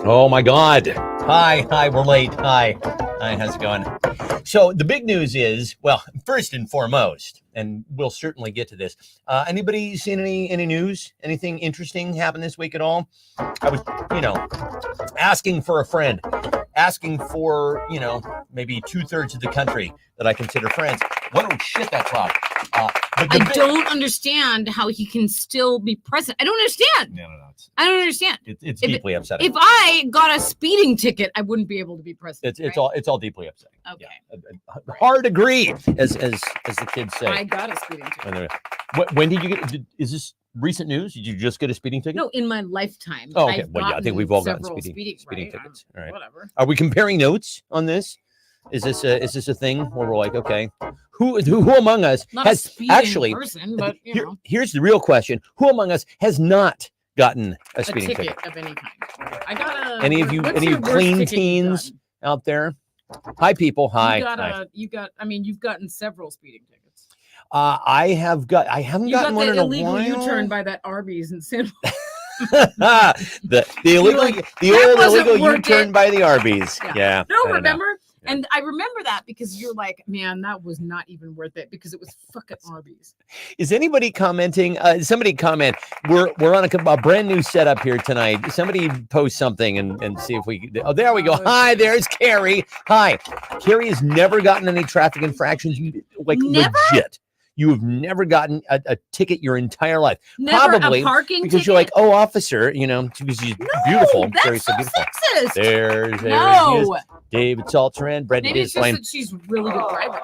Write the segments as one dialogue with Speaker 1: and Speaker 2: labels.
Speaker 1: Oh my God. Hi, we're late. Hi, how's it going? So the big news is, well, first and foremost, and we'll certainly get to this. Anybody seen any news? Anything interesting happen this week at all? I was, asking for a friend, asking for, maybe 2/3 of the country that I consider friends. What? Oh shit, that's loud.
Speaker 2: I don't understand how he can still be president. I don't understand.
Speaker 1: No.
Speaker 2: I don't understand.
Speaker 1: It's deeply upsetting.
Speaker 2: If I got a speeding ticket, I wouldn't be able to be president.
Speaker 1: It's all deeply upsetting.
Speaker 2: Okay.
Speaker 1: Yeah. Hard agree, as the kids say.
Speaker 2: I got a speeding ticket.
Speaker 1: When did you get? Is this recent news? Did you just get a speeding ticket?
Speaker 2: No, in my lifetime.
Speaker 1: Oh, okay. Well, yeah, I think we've all gotten speeding
Speaker 2: right?
Speaker 1: tickets. All right.
Speaker 2: Whatever.
Speaker 1: Are we comparing notes on this? Is this a thing where we're like, okay, who among us
Speaker 2: Not
Speaker 1: has
Speaker 2: a speeding
Speaker 1: actually?
Speaker 2: person, but
Speaker 1: Here's the real question: who among us has not gotten a speeding
Speaker 2: ticket
Speaker 1: ticket
Speaker 2: of any kind? I got a.
Speaker 1: Any of you clean teens out there? Hi, people. Hi.
Speaker 2: You've gotten several speeding tickets.
Speaker 1: I haven't gotten one in a while.
Speaker 2: You got the illegal U-turn by that Arby's in San
Speaker 1: the illegal U-turn by the Arby's. Yeah.
Speaker 2: No, remember? Yeah. And I remember that because you're like, man, that was not even worth it because it was fucking Arby's.
Speaker 1: Is anybody commenting? Somebody comment. We're on a brand new setup here tonight. Somebody post something and see if we. Oh, there we go. Hi, there's Carrie. Hi, Carrie has never gotten any traffic infractions.
Speaker 2: Never?
Speaker 1: Legit. You have never gotten a ticket your entire life.
Speaker 2: Never
Speaker 1: probably
Speaker 2: a parking
Speaker 1: because
Speaker 2: ticket?
Speaker 1: You're like, oh, officer, because she's beautiful.
Speaker 2: That's
Speaker 1: Very
Speaker 2: so
Speaker 1: beautiful.
Speaker 2: sexist.
Speaker 1: There's
Speaker 2: no.
Speaker 1: David Saltran, Brett
Speaker 2: Maybe it's just
Speaker 1: Dislane.
Speaker 2: that she's really good driver.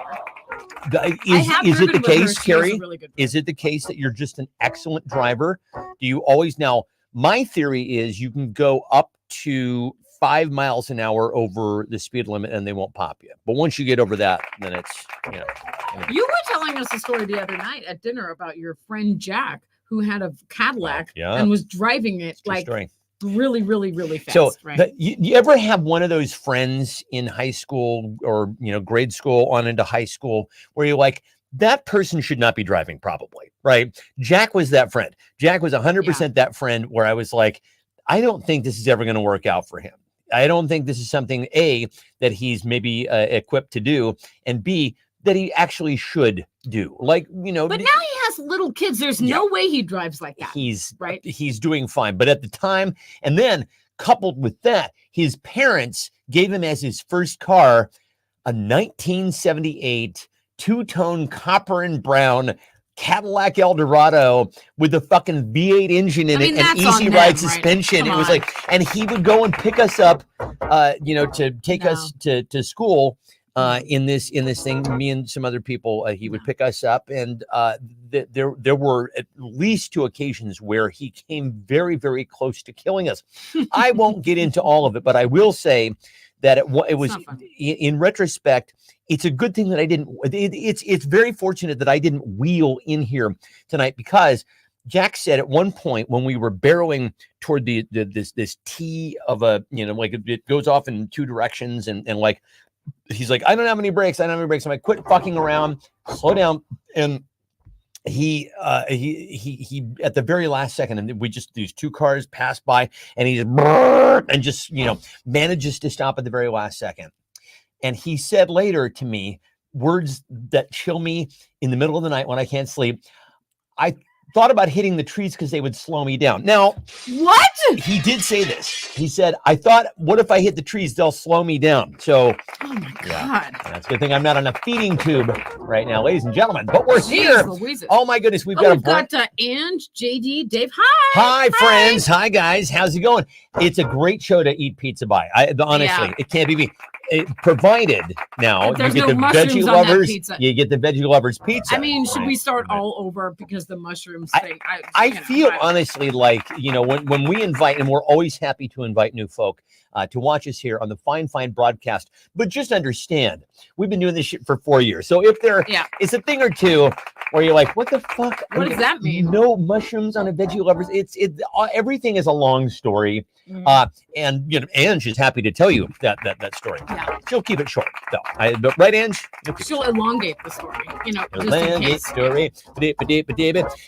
Speaker 1: Is it the case, Carrie?
Speaker 2: Really
Speaker 1: is it the case that you're just an excellent driver? Do you always now? My theory is you can go up to 5 miles an hour over the speed limit and they won't pop you. But once you get over that, then it's,
Speaker 2: You were telling us a story the other night at dinner about your friend Jack, who had a Cadillac and was driving it really, really, really fast.
Speaker 1: So
Speaker 2: right?
Speaker 1: You ever have one of those friends in high school or, grade school on into high school where you're like, that person should not be driving probably, right? Jack was that friend. Jack was 100% that friend where I was like, I don't think this is ever going to work out for him. I don't think this is something, A, that he's maybe equipped to do, and B, that he actually should do. But now
Speaker 2: he has little kids. There's no way he drives like that.
Speaker 1: He's doing fine. But at the time, and then coupled with that, his parents gave him as his first car a 1978 two-tone copper and brown Cadillac Eldorado with a fucking V8 engine in it and easy ride suspension. It was like, and he would go and pick us up, to take us to school in this thing. Me and some other people, he would pick us up, and there were at least 2 occasions where he came very, very close to killing us. I won't get into all of it, but I will say that it was in retrospect. It's a good thing that I didn't. It's very fortunate that I didn't wheel in here tonight, because Jack said at one point when we were barreling toward this T of a, it goes off in 2 directions, and like he's like, I don't have any brakes. I'm like, quit fucking around, slow down. And he at the very last second, and these 2 cars passed by, and he just manages to stop at the very last second. And he said later to me words that chill me in the middle of the night when I can't sleep. I thought about hitting the trees because they would slow me down. Now,
Speaker 2: what?
Speaker 1: He did say this. He said, I thought, what if I hit the trees? They'll slow me down. So,
Speaker 2: oh my God.
Speaker 1: That's a good thing I'm not on a feeding tube right now, ladies and gentlemen. But we're here.
Speaker 2: Louise.
Speaker 1: Oh my goodness. We've
Speaker 2: got Ange, JD, Dave.
Speaker 1: Hi, friends. Hi, guys. How's it going? It's a great show to eat pizza by. Honestly, it can't be me. Provided now you get the veggie lovers, you get the veggie lovers pizza.
Speaker 2: I mean, should we start all over because the mushrooms thing?
Speaker 1: I feel honestly like, when we invite, and we're always happy to invite new folk to watch us here on the Fine broadcast. But just understand, we've been doing this shit for 4 years. So if there is a thing or two where you're like, what the fuck?
Speaker 2: What does that mean?
Speaker 1: No mushrooms on a veggie lovers. Everything is a long story. And Ange is happy to tell you that story.
Speaker 2: Yeah.
Speaker 1: She'll keep it short though. But right, Ange?
Speaker 2: She'll elongate the story,
Speaker 1: elongate story.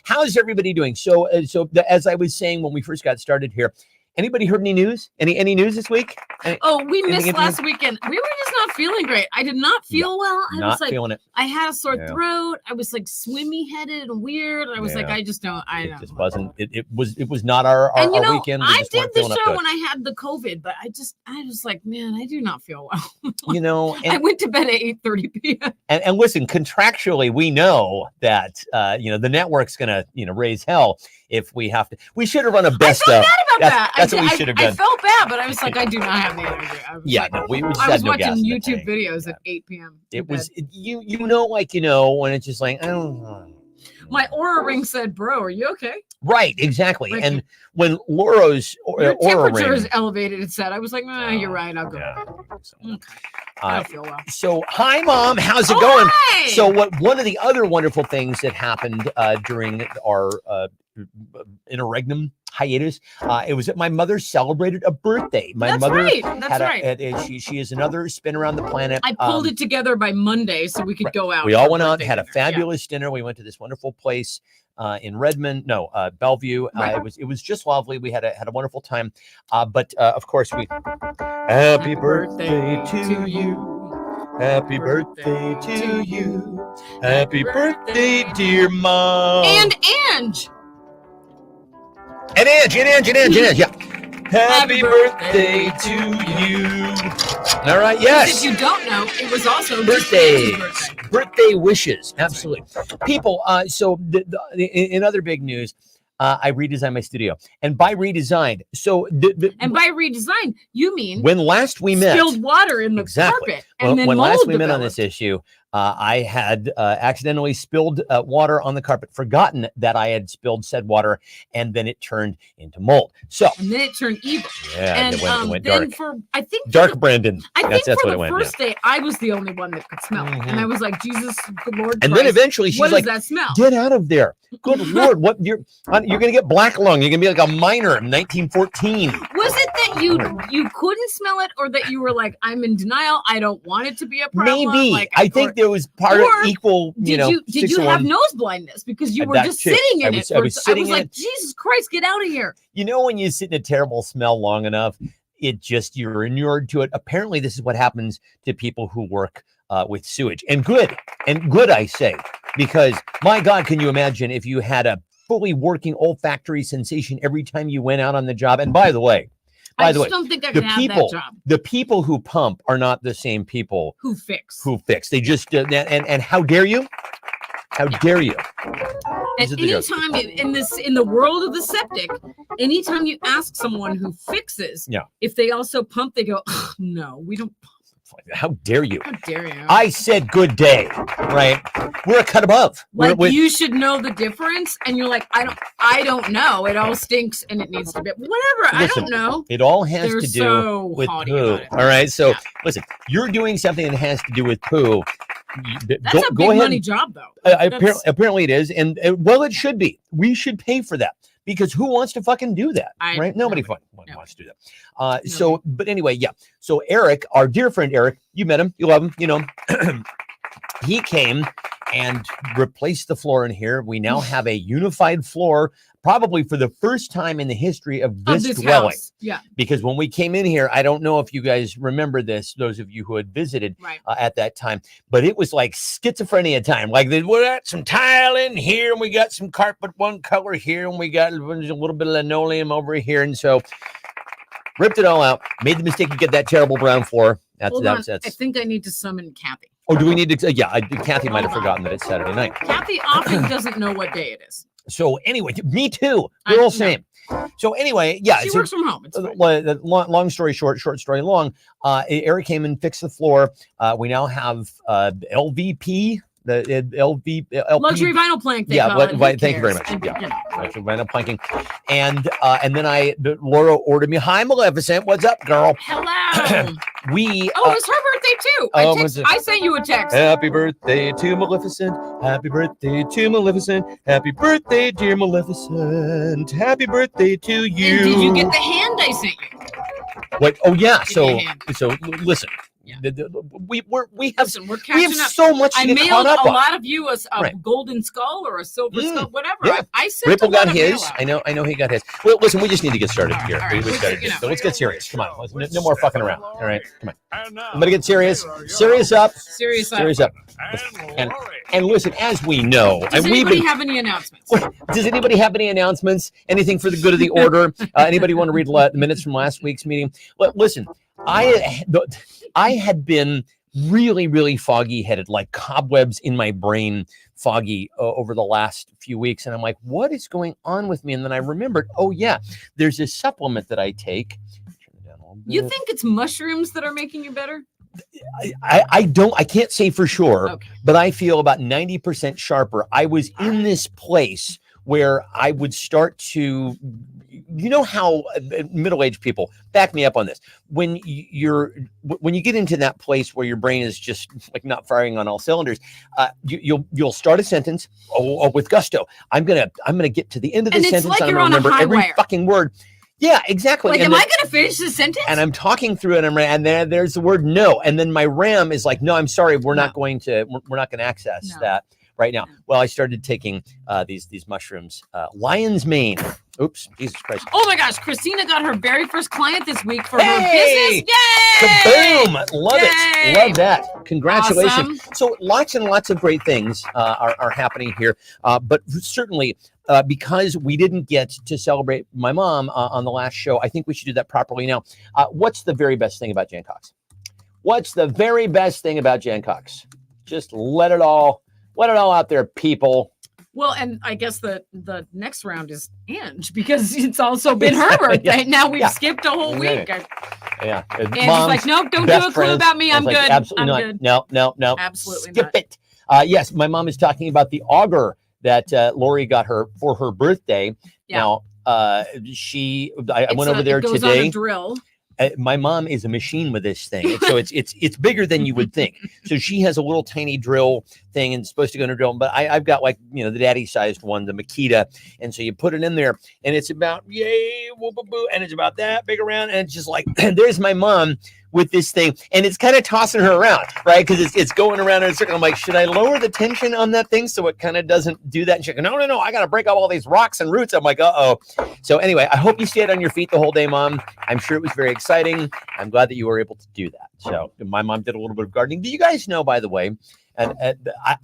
Speaker 1: How's everybody doing? So as I was saying when we first got started here, Anybody heard any news? Any news this week?
Speaker 2: We missed last weekend. We were just not feeling great. I did not feel well. I was like,
Speaker 1: feeling it.
Speaker 2: I had a sore throat. I was like swimmy headed and weird. I was like, I just don't. It
Speaker 1: just wasn't. It was not our weekend.
Speaker 2: I did the show when I had the COVID, but I was like, man, I do not feel well. I went to bed at 8:30 p.m.
Speaker 1: And listen, contractually, we know that the network's gonna raise hell if we have to. We should have run a best of. That's what we should have done.
Speaker 2: I felt bad, but I was like, I do not have the energy. I was watching YouTube videos at 8 p.m.
Speaker 1: It was when it's just like, I don't know.
Speaker 2: My Oura ring said, "Bro, are you okay?"
Speaker 1: Right, exactly. And when Laura's
Speaker 2: your temperature is elevated, it said, I was like, you're right. I'll go. Okay. I don't feel well.
Speaker 1: So, hi, Mom. How's it going? Hi. So, one of the other wonderful things that happened during our interregnum hiatus, it was that my mother celebrated a birthday. My mother she is another spin around the planet.
Speaker 2: I pulled it together by Monday so we could go out.
Speaker 1: We all went out, had a fabulous dinner. We went to this wonderful place in Redmond, Bellevue. It was just lovely. We had a wonderful time. But of course, happy birthday to you. Happy birthday to you. Happy birthday, dear Mom.
Speaker 2: And Ange.
Speaker 1: And Ange, yeah. Happy birthday to you. All right, yes.
Speaker 2: If you don't know, it was also
Speaker 1: birthday wishes. Absolutely. People, so in other big news, I redesigned my studio. And by redesigned,
Speaker 2: and by redesigned, you mean
Speaker 1: when last we met,
Speaker 2: spilled water in the carpet. And
Speaker 1: when last we met on this issue, I had accidentally spilled water on the carpet, forgotten that I had spilled said water, and then it turned into mold. And
Speaker 2: then it turned evil.
Speaker 1: Yeah, and it went
Speaker 2: dark.
Speaker 1: Dark Brandon.
Speaker 2: That's for the first day, I was the only one that could smell it. And I was like, Jesus, good Lord
Speaker 1: and
Speaker 2: Christ,
Speaker 1: then eventually she's like,
Speaker 2: that smell?
Speaker 1: Get out of there. Good Lord, what you're gonna get black lung. You're gonna be like a miner in 1914.
Speaker 2: Was it that you couldn't smell it, or that you were like, I'm in denial, I don't want it to be a problem?
Speaker 1: Maybe. I think there was part of equal,
Speaker 2: did you have nose blindness because you were just sitting in it? I was like, Jesus Christ, get out of here.
Speaker 1: When you sit in a terrible smell long enough, you're inured to it. Apparently, this is what happens to people who work with sewage. And good, I say, because my God, can you imagine if you had a fully working olfactory sensation every time you went out on the job? And by the way,
Speaker 2: I don't think I can have that job.
Speaker 1: The people who pump are not the same people
Speaker 2: who fix.
Speaker 1: They just and how dare you? How dare you?
Speaker 2: And anytime in the world of the septic, anytime you ask someone who fixes, if they also pump, they go, no, we don't pump.
Speaker 1: How dare you?
Speaker 2: How dare you?
Speaker 1: I said good day, right? We're a cut above.
Speaker 2: You should know the difference, and you're like, I don't know. It all stinks, and it needs to be whatever. Listen, I don't know.
Speaker 1: It all has to do with poo. All right, so listen, you're doing something that has to do with poo.
Speaker 2: That's a big money job, though.
Speaker 1: Apparently, it is, and it should be. We should pay for that. Because who wants to fucking do that, right? Nobody wants to do that. But anyway, yeah. So Eric, our dear friend Eric, you met him, you love him, he came and replaced the floor in here. We now have a unified floor, probably for the first time in the history of this dwelling.
Speaker 2: House. Yeah.
Speaker 1: Because when we came in here, I don't know if you guys remember this, those of you who had visited at that time, but it was like schizophrenia time. Like we got some tile in here, and we got some carpet one color here, and we got a little bit of linoleum over here. And so ripped it all out, made the mistake to get that terrible brown floor.
Speaker 2: I think I need to summon Kathy.
Speaker 1: Oh, do we need to? Yeah, Kathy might have forgotten that it's Saturday night.
Speaker 2: Kathy often doesn't know what day it is.
Speaker 1: So anyway, me too. We're all same. So anyway, yeah.
Speaker 2: She works from home. It's
Speaker 1: long story short story long. Eric came and fixed the floor. We now have LVP. The LP
Speaker 2: luxury vinyl plank.
Speaker 1: Thank you very much. Luxury vinyl planking, and then Laura ordered me. Hi, Maleficent. What's up, girl?
Speaker 2: Hello. It's her birthday too. I sent you a text.
Speaker 1: Happy birthday to Maleficent. Happy birthday to Maleficent. Happy birthday, dear Maleficent. Happy birthday to you.
Speaker 2: And did you get the hand I sent you?
Speaker 1: What? Oh yeah. So listen. We have
Speaker 2: up.
Speaker 1: So much to get caught up
Speaker 2: a
Speaker 1: on.
Speaker 2: lot of you a golden skull or a silver skull, whatever.
Speaker 1: Yeah.
Speaker 2: I sent
Speaker 1: Ripple got his.
Speaker 2: Out.
Speaker 1: I know he got his. Well, listen, we just need to get started here.
Speaker 2: All right.
Speaker 1: So let's get serious. Come on, no more fucking around. All right, come on. I'm gonna get serious. Serious up. And listen, as we know,
Speaker 2: does anybody have any announcements?
Speaker 1: Does anybody have any announcements? Anything for the good of the order? Anybody want to read the minutes from last week's meeting? Listen, I had been really, really foggy headed, like cobwebs in my brain, foggy over the last few weeks. And I'm like, what is going on with me? And then I remembered, oh yeah, there's this supplement that I take.
Speaker 2: You think it's mushrooms that are making you better?
Speaker 1: I can't say for sure,
Speaker 2: okay.
Speaker 1: But I feel about 90% sharper. I was in this place where I would start to, you know how middle-aged people, back me up on this, when you get into that place where your brain is just like not firing on all cylinders, you'll start a sentence with gusto. I'm gonna get to the end of the sentence,
Speaker 2: like
Speaker 1: and I'm gonna remember every fucking word. Yeah, exactly.
Speaker 2: Like, am I going to finish the sentence?
Speaker 1: And I'm talking through it, and there's the word no, and then my RAM is like, no, I'm sorry, we're not going to access that right now. Well, I started taking these mushrooms, lion's mane. Oops, Jesus Christ!
Speaker 2: Oh my gosh, Christina got her very first client this week for her business. Yay!
Speaker 1: Kaboom! Love it. Love that. Congratulations. Awesome. So lots and lots of great things are happening here, but certainly. Because we didn't get to celebrate my mom on the last show, I think we should do that properly now. What's the very best thing about Jan Cox? What's the very best thing about Jan Cox? Just let it all out there, people.
Speaker 2: Well, and I guess the next round is Ange, because it's also been her birthday. Now we've skipped a whole week.
Speaker 1: Yeah.
Speaker 2: Ange's like, nope, don't do a clue about me. I'm good.
Speaker 1: Absolutely
Speaker 2: I'm
Speaker 1: not.
Speaker 2: good.
Speaker 1: No.
Speaker 2: Absolutely
Speaker 1: Skip
Speaker 2: not.
Speaker 1: it. Yes, my mom is talking about the auger that Lori got her for her birthday.
Speaker 2: Yeah.
Speaker 1: Now, I went over there today.
Speaker 2: On a drill.
Speaker 1: My mom is a machine with this thing, so it's bigger than you would think. So she has a little tiny drill thing and it's supposed to go in a drill. But I've got the daddy-sized one, the Makita, and so you put it in there, and it's about and it's about that big around, and it's just like there's my mom with this thing, and it's kind of tossing her around, right? Because it's going around in a circle. I'm like, should I lower the tension on that thing so it kind of doesn't do that? And she's like, no, I got to break up all these rocks and roots. I'm like, uh-oh. So anyway, I hope you stayed on your feet the whole day, Mom. I'm sure it was very exciting. I'm glad that you were able to do that. So my mom did a little bit of gardening. Do you guys know, by the way, and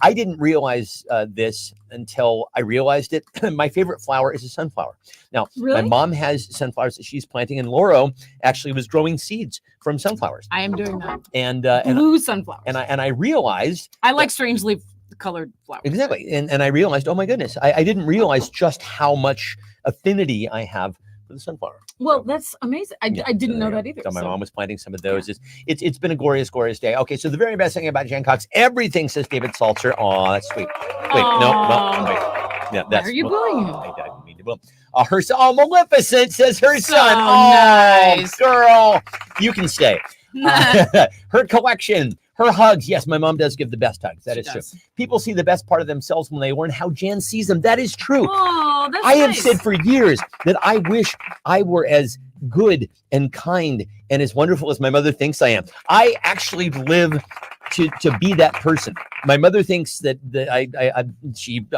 Speaker 1: I didn't realize this until I realized it. My favorite flower is a sunflower. Now,
Speaker 2: really?
Speaker 1: My mom has sunflowers that she's planting, and Lauro actually was growing seeds from sunflowers.
Speaker 2: I am doing that.
Speaker 1: And
Speaker 2: blue sunflowers.
Speaker 1: And I realized
Speaker 2: I like strangely colored flowers.
Speaker 1: Exactly. And I realized, oh my goodness, I didn't realize just how much affinity I have for the sunflower.
Speaker 2: Well, that's amazing. I didn't know that either.
Speaker 1: So my mom was planting some of those. Yeah. It's been a glorious day. Okay, so the very best thing about Jan Cox, everything, says David Salzer. Oh, that's sweet. Wait, no. Wait. Yeah, that's.
Speaker 2: Why are you bullying him?
Speaker 1: I didn't mean to bully. Her son, Maleficent, says her son.
Speaker 2: Nice.
Speaker 1: Girl, you can stay. Her collection. Her hugs. Yes, my mom does give the best hugs. That is true. People see the best part of themselves when they learn how Jan sees them. That is true.
Speaker 2: Oh, that's
Speaker 1: I have
Speaker 2: nice.
Speaker 1: said for years that I wish I were as good and kind and as wonderful as my mother thinks I am. I actually live to be that person. My mother thinks that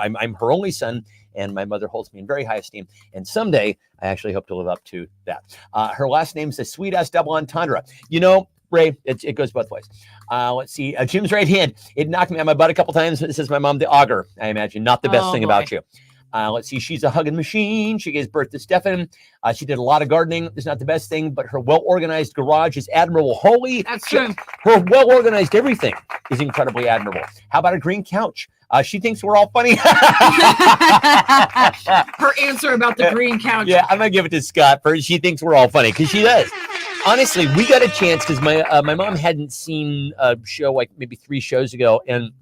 Speaker 1: I'm her only son, and my mother holds me in very high esteem. And someday, I actually hope to live up to that. Her last name is a sweet-ass double entendre. You know, Ray, it goes both ways. Let's see. Jim's right hand. It knocked me on my butt a couple times. It says my mom, the auger, I imagine. Not the best thing about you. Let's see. She's a hugging machine. She gave birth to Stefan. She did a lot of gardening. It's not the best thing, but her well-organized garage is admirable. Holy.
Speaker 2: That's true.
Speaker 1: Her well-organized everything is incredibly admirable. How about a green couch? She thinks we're all funny.
Speaker 2: Her answer about the green couch.
Speaker 1: Yeah, I'm going to give it to Scott. She thinks we're all funny, because she does. Honestly, we got a chance because my mom hadn't seen a show like maybe 3 shows ago, and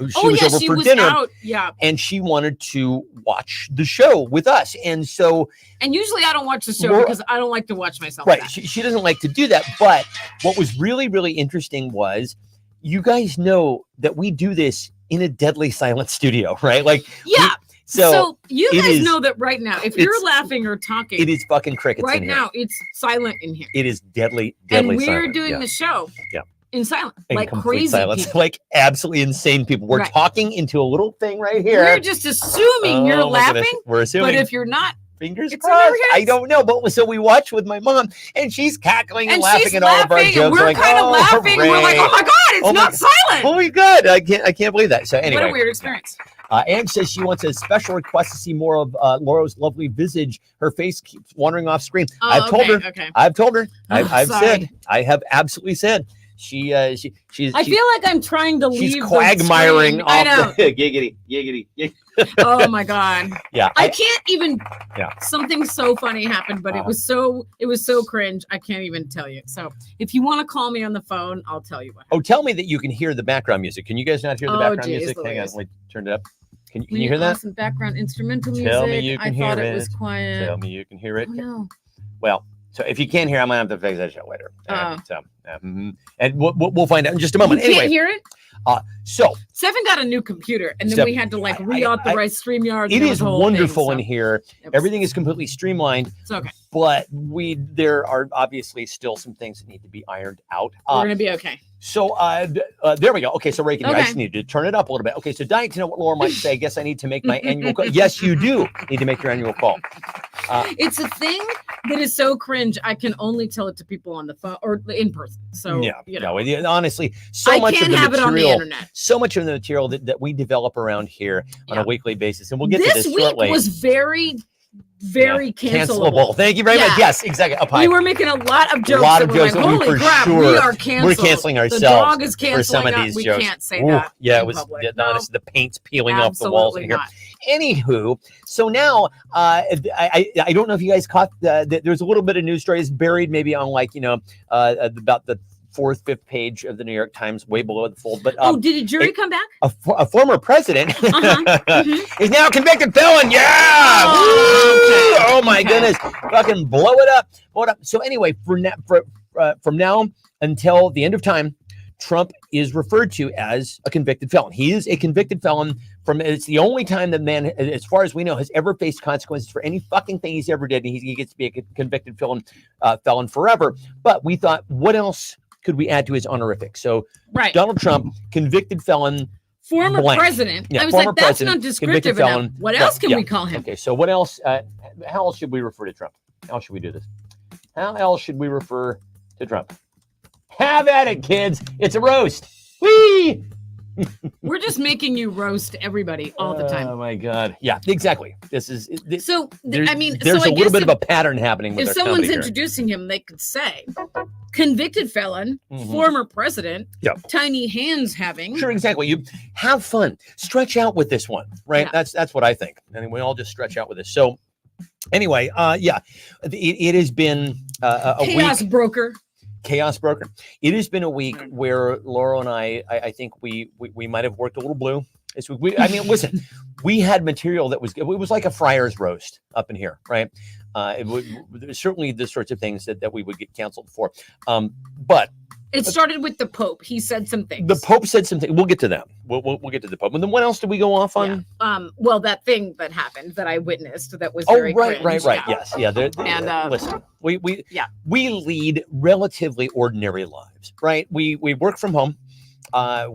Speaker 1: she was over for dinner.
Speaker 2: Out. Yeah,
Speaker 1: and she wanted to watch the show with us, and
Speaker 2: usually I don't watch the show because I don't like to watch myself.
Speaker 1: Right, she doesn't like to do that. But what was really, really interesting was, you guys know that we do this in a deadly silent studio, right? Like,
Speaker 2: yeah. So you guys
Speaker 1: is,
Speaker 2: know that right now, if you're laughing or talking,
Speaker 1: it is fucking crickets
Speaker 2: right
Speaker 1: in here.
Speaker 2: now. It's silent in here.
Speaker 1: It is deadly
Speaker 2: and we're
Speaker 1: silent.
Speaker 2: doing the show.
Speaker 1: Yeah.
Speaker 2: in silence,
Speaker 1: in
Speaker 2: like
Speaker 1: complete
Speaker 2: crazy
Speaker 1: silence,
Speaker 2: people.
Speaker 1: like absolutely insane people. We're
Speaker 2: Right.
Speaker 1: talking into a little thing right here.
Speaker 2: We're just assuming you're laughing.
Speaker 1: We're assuming.
Speaker 2: But if you're not,
Speaker 1: fingers
Speaker 2: it's
Speaker 1: crossed.
Speaker 2: hilarious.
Speaker 1: I don't know, but so we watch with my mom, and she's cackling and laughing at all of our jokes.
Speaker 2: And we're kind of laughing.
Speaker 1: Hooray.
Speaker 2: We're like, oh my god, it's not silent.
Speaker 1: Oh my god, I can't believe that. So anyway,
Speaker 2: what a weird experience.
Speaker 1: Ange says she wants a special request to see more of Laura's lovely visage. Her face keeps wandering off screen. I've told her. I've told her. I've said. I have absolutely said. She's.
Speaker 2: I feel like I'm trying to leave.
Speaker 1: She's quagmiring
Speaker 2: I know.
Speaker 1: Giggity.
Speaker 2: Oh my god.
Speaker 1: Yeah.
Speaker 2: I can't even.
Speaker 1: Yeah.
Speaker 2: Something so funny happened, but it was so cringe. I can't even tell you. So if you want to call me on the phone, I'll tell you what happened.
Speaker 1: Oh, tell me that you can hear the background music. Can you guys not hear the background music? Hang on, let me turn it up. Can you hear that?
Speaker 2: Some background instrumental music.
Speaker 1: Tell me you can hear it.
Speaker 2: I thought it was quiet.
Speaker 1: Tell me you can hear it.
Speaker 2: Oh, no.
Speaker 1: Well, so if you can't hear, I might have to fix that show later. And we'll find out in just a moment.
Speaker 2: You can't hear it?
Speaker 1: So
Speaker 2: Seven got a new computer, and then we had to reauthorize StreamYard.
Speaker 1: It is wonderful in here. Everything is completely streamlined.
Speaker 2: It's okay.
Speaker 1: But there are obviously still some things that need to be ironed out.
Speaker 2: We're gonna be okay.
Speaker 1: So there we go. Okay, so Reagan, I just need to turn it up a little bit. Okay, so dying to know what Laura might say. I guess I need to make my annual call. Yes, you do need to make your annual call.
Speaker 2: It's a thing that is so cringe. I can only tell it to people on the phone or in person. So
Speaker 1: honestly, so much of the
Speaker 2: have
Speaker 1: material,
Speaker 2: it on the internet.
Speaker 1: So much of the material that we develop around here on a weekly basis, and we'll get to this shortly.
Speaker 2: This week was very cancelable.
Speaker 1: Thank you very much. Yes, exactly.
Speaker 2: We were making a lot of jokes. Holy crap, we are canceled.
Speaker 1: We're canceling ourselves.
Speaker 2: The dog is canceling
Speaker 1: for some of these jokes.
Speaker 2: We can't say that.
Speaker 1: Yeah, it was honest. The paint's peeling off the walls in here. Anywho, so now I don't know if you guys caught there's a little bit of news stories buried maybe on about the 4th, 5th page of the New York Times, way below the fold. But
Speaker 2: did a jury come back?
Speaker 1: A former president is now a convicted felon. Yeah. Oh my goodness! Fucking blow it up. So anyway, from now until the end of time, Trump is referred to as a convicted felon. He is a convicted felon. It's the only time the man, as far as we know, has ever faced consequences for any fucking thing he's ever did. And he gets to be a convicted felon forever. But we thought, what else could we add to his honorific? So Donald Trump, convicted felon,
Speaker 2: former president. Yeah, I was like, that's not descriptive enough. What else can we call him?
Speaker 1: Okay, so what else? How else should we refer to Trump? How should we do this? How else should we refer to Trump? Have at it, kids. It's a roast. Whee!
Speaker 2: We're just making you roast everybody all the time.
Speaker 1: Oh my god! Yeah, exactly. This is
Speaker 2: there's
Speaker 1: a little bit of a pattern happening. With
Speaker 2: if someone's introducing him, they could say, "Convicted felon, former president, tiny hands having."
Speaker 1: Sure, exactly. You have fun, stretch out with this one, right? Yeah. That's what I think. And we all just stretch out with this. So, anyway, it has been a
Speaker 2: chaos
Speaker 1: week. Chaos broker. It has been a week where Laura and I think we might have worked a little blue this week. Listen, we had material that it was like a friar's roast up in here, right? Certainly the sorts of things that we would get canceled for. But
Speaker 2: it started with the Pope. He said some things.
Speaker 1: The Pope said something. We'll get to that. We'll get to the Pope. And then what else did we go off on?
Speaker 2: Yeah. Well, that thing that happened that I witnessed that was very cringe.
Speaker 1: Right. Yes. Yeah. Listen, we lead relatively ordinary lives, right? We work from home.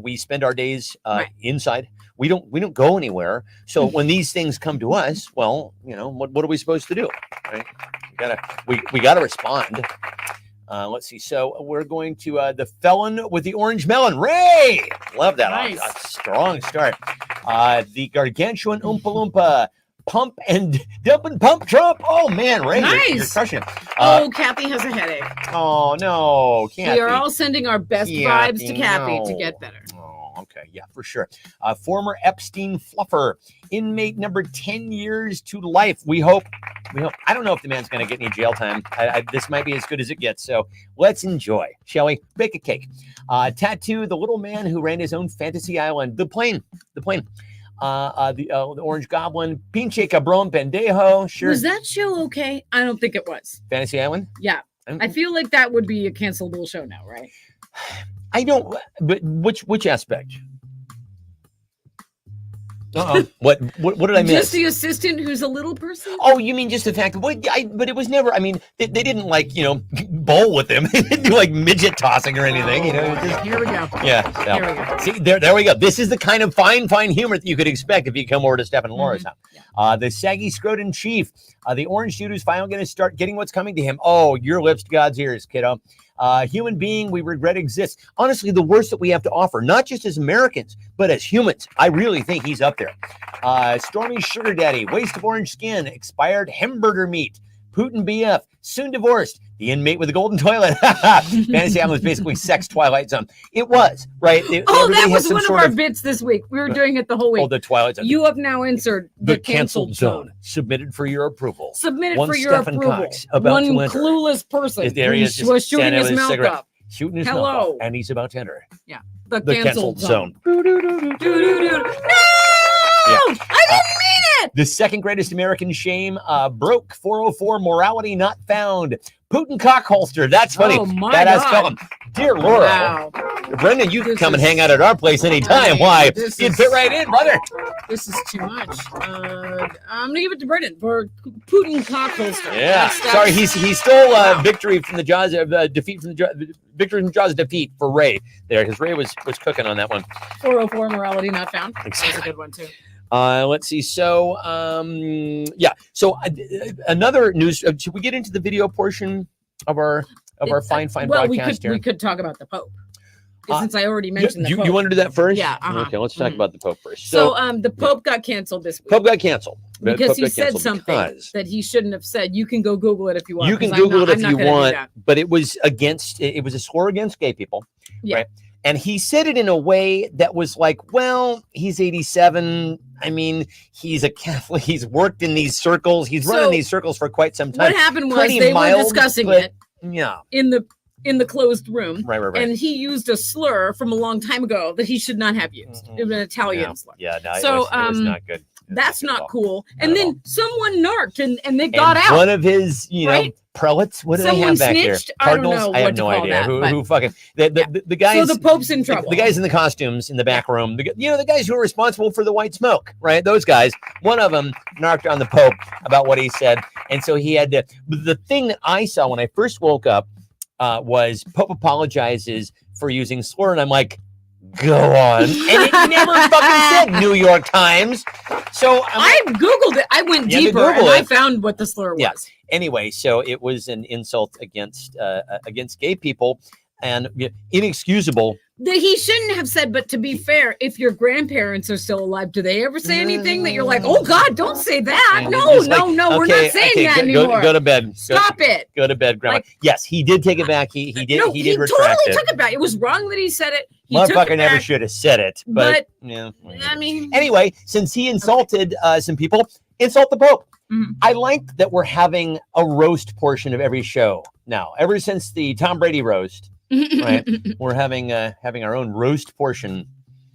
Speaker 1: We spend our days inside. We don't go anywhere. So when these things come to us, well, what are we supposed to do? Right? We gotta respond. Let's see. So we're going to the felon with the orange melon. Ray! Love that.
Speaker 2: Nice.
Speaker 1: A strong start. The gargantuan Oompa Loompa. Pump and dump and pump Trump. Oh, man, Ray.
Speaker 2: Nice.
Speaker 1: You're crushing it.
Speaker 2: Kathy has a headache.
Speaker 1: Oh, no. Kathy.
Speaker 2: We are all sending our best vibes to Kathy to get better.
Speaker 1: Okay, yeah, for sure. Former Epstein fluffer, inmate number 10 years to life. We hope. I don't know if the man's going to get any jail time. This might be as good as it gets. So let's enjoy, shall we? Bake a cake. Tattoo the little man who ran his own fantasy island. The plane. The Orange Goblin. Pinche Cabron Pendejo. Sure.
Speaker 2: Was that show okay? I don't think it was.
Speaker 1: Fantasy Island?
Speaker 2: Yeah. I feel like that would be a cancelable show now, right?
Speaker 1: I don't, but which aspect? What did I miss?
Speaker 2: Just the assistant who's a little person?
Speaker 1: Oh, you mean just the fact that, but it was never, they didn't bowl with him. He didn't do like midget tossing or anything. You know.
Speaker 2: Just, here we go.
Speaker 1: Yeah.
Speaker 2: Here we go.
Speaker 1: See, there we go. This is the kind of fine humor that you could expect if you come over to Steph and Laura's house. Yeah. The saggy scrotum chief, the orange dude who's finally going to start getting what's coming to him. Oh, your lips to God's ears, kiddo. Human being we regret exists. Honestly, the worst that we have to offer, not just as Americans, but as humans. I really think he's up there. Stormy sugar daddy, waste of orange skin, expired hamburger meat, Putin BF, soon divorced, the inmate with the golden toilet. Fantasy Island was basically sex Twilight Zone. It was, right?
Speaker 2: That was one of our bits this week. We were doing it the whole week.
Speaker 1: Oh, the Twilight Zone.
Speaker 2: You have now answered the canceled zone.
Speaker 1: Submitted for your approval.
Speaker 2: One Stephen Cox
Speaker 1: about
Speaker 2: one clueless person
Speaker 1: who
Speaker 2: was shooting his mouth up.
Speaker 1: Shooting his mouth up, and he's about to enter.
Speaker 2: Yeah, the canceled zone. No!
Speaker 1: Yeah.
Speaker 2: I didn't mean it!
Speaker 1: The second greatest American shame, broke 404, morality not found. Putin cock holster. That's funny.
Speaker 2: Oh my
Speaker 1: Badass
Speaker 2: God.
Speaker 1: film. Dear Laura.
Speaker 2: Wow.
Speaker 1: Brendan, you can come and hang out at our place anytime. Why? You'd fit right in, brother.
Speaker 2: This is too much. I'm gonna give it to Brendan for Putin cock holster.
Speaker 1: Yeah. Sorry, he stole victory from the jaws of defeat from the victory from the jaws of defeat for Ray there, because Ray was cooking on that one.
Speaker 2: 404, morality not found.
Speaker 1: Exactly.
Speaker 2: That's a good one too.
Speaker 1: Let's see. So, So another news. Should we get into the video portion of our fine broadcast here?
Speaker 2: We could talk about the Pope. Since I already mentioned the Pope.
Speaker 1: You want to do that first?
Speaker 2: Yeah.
Speaker 1: Okay, let's talk about the Pope first.
Speaker 2: So the Pope got canceled this week.
Speaker 1: Pope got canceled.
Speaker 2: Because he said something that he shouldn't have said. You can go Google it if you want.
Speaker 1: You can Google it if you want. But it was it was a slur against gay people.
Speaker 2: Yeah.
Speaker 1: Right? And he said it in a way that was like, well, he's 87. I mean, he's a Catholic. He's worked in these circles. He's run in these circles for quite some time.
Speaker 2: What happened was they were discussing it.
Speaker 1: Yeah.
Speaker 2: In the closed room.
Speaker 1: Right.
Speaker 2: And he used a slur from a long time ago that he should not have used. It was an Italian slur.
Speaker 1: Yeah. No,
Speaker 2: so
Speaker 1: it was not good.
Speaker 2: That's not cool. And then someone narked and they got out.
Speaker 1: One of his, prelates. What do they have back there? Cardinals. I have no idea. Who fucking the guys.
Speaker 2: So the Pope's in trouble.
Speaker 1: The guys in the costumes in the back room. The guys who are responsible for the white smoke, right? Those guys. One of them narked on the Pope about what he said, and so he had to. The thing that I saw when I first woke up was Pope apologizes for using slur, and I'm like, go on. And it never fucking said New York Times. So
Speaker 2: I Googled it. I went deeper and I found what the slur was.
Speaker 1: Yeah. Anyway, so it was an insult against gay people and inexcusable.
Speaker 2: That he shouldn't have said, but to be fair, if your grandparents are still alive, do they ever say anything that you're like, oh God, don't say that? No, we're not saying that anymore.
Speaker 1: Go to bed.
Speaker 2: Stop it.
Speaker 1: Go to bed, Grandma. Yes, he did take it back. He did.
Speaker 2: No,
Speaker 1: he did retract
Speaker 2: totally
Speaker 1: it.
Speaker 2: took it back. It was wrong that he said it.
Speaker 1: Motherfucker never should have said it. But
Speaker 2: yeah, I mean,
Speaker 1: anyway, since he insulted some people, insult the Pope.
Speaker 2: Mm-hmm.
Speaker 1: I like that we're having a roast portion of every show now. Ever since the Tom Brady roast, right? We're having our own roast portion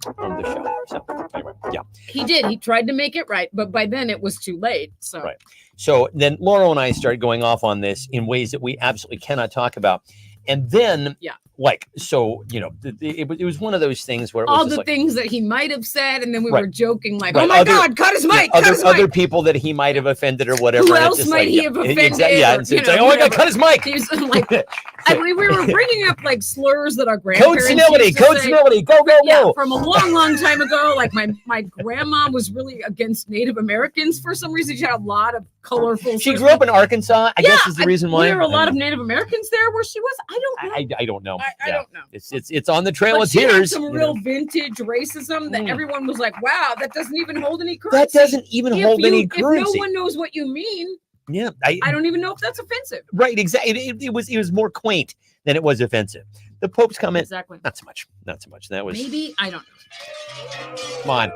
Speaker 1: of the show. So anyway, yeah.
Speaker 2: He did. He tried to make it right, but by then it was too late. So
Speaker 1: right. So then Laura and I started going off on this in ways that we absolutely cannot talk about. And then, it was one of those things where it was
Speaker 2: all the things that he might have said, and then we were joking like,
Speaker 1: right.
Speaker 2: "Oh my God, cut his mic!"
Speaker 1: Other people that he might have offended or whatever.
Speaker 2: Who else might he have offended?
Speaker 1: Exactly. Yeah, and so it's like, "Oh my God, cut his mic!"
Speaker 2: He's like, I mean, we were bringing up like slurs that our grandparents
Speaker 1: code senility, go.
Speaker 2: Yeah, from a long time ago. Like my grandma was really against Native Americans for some reason. She had a lot of colorful.
Speaker 1: She grew up in Arkansas. I guess is the reason why
Speaker 2: there were a lot of Native Americans there where she was. I don't know.
Speaker 1: I don't know.
Speaker 2: I don't know.
Speaker 1: It's on the Trail of
Speaker 2: Tears.
Speaker 1: Tears.
Speaker 2: Had some real vintage racism that everyone was like, "Wow, that doesn't even hold any currency."
Speaker 1: That doesn't even hold any currency.
Speaker 2: If no one knows what you mean, I don't even know if that's offensive.
Speaker 1: Right, exactly. It was more quaint than it was offensive. The Pope's comment,
Speaker 2: exactly.
Speaker 1: Not so much. That was
Speaker 2: maybe I don't know.
Speaker 1: Come on.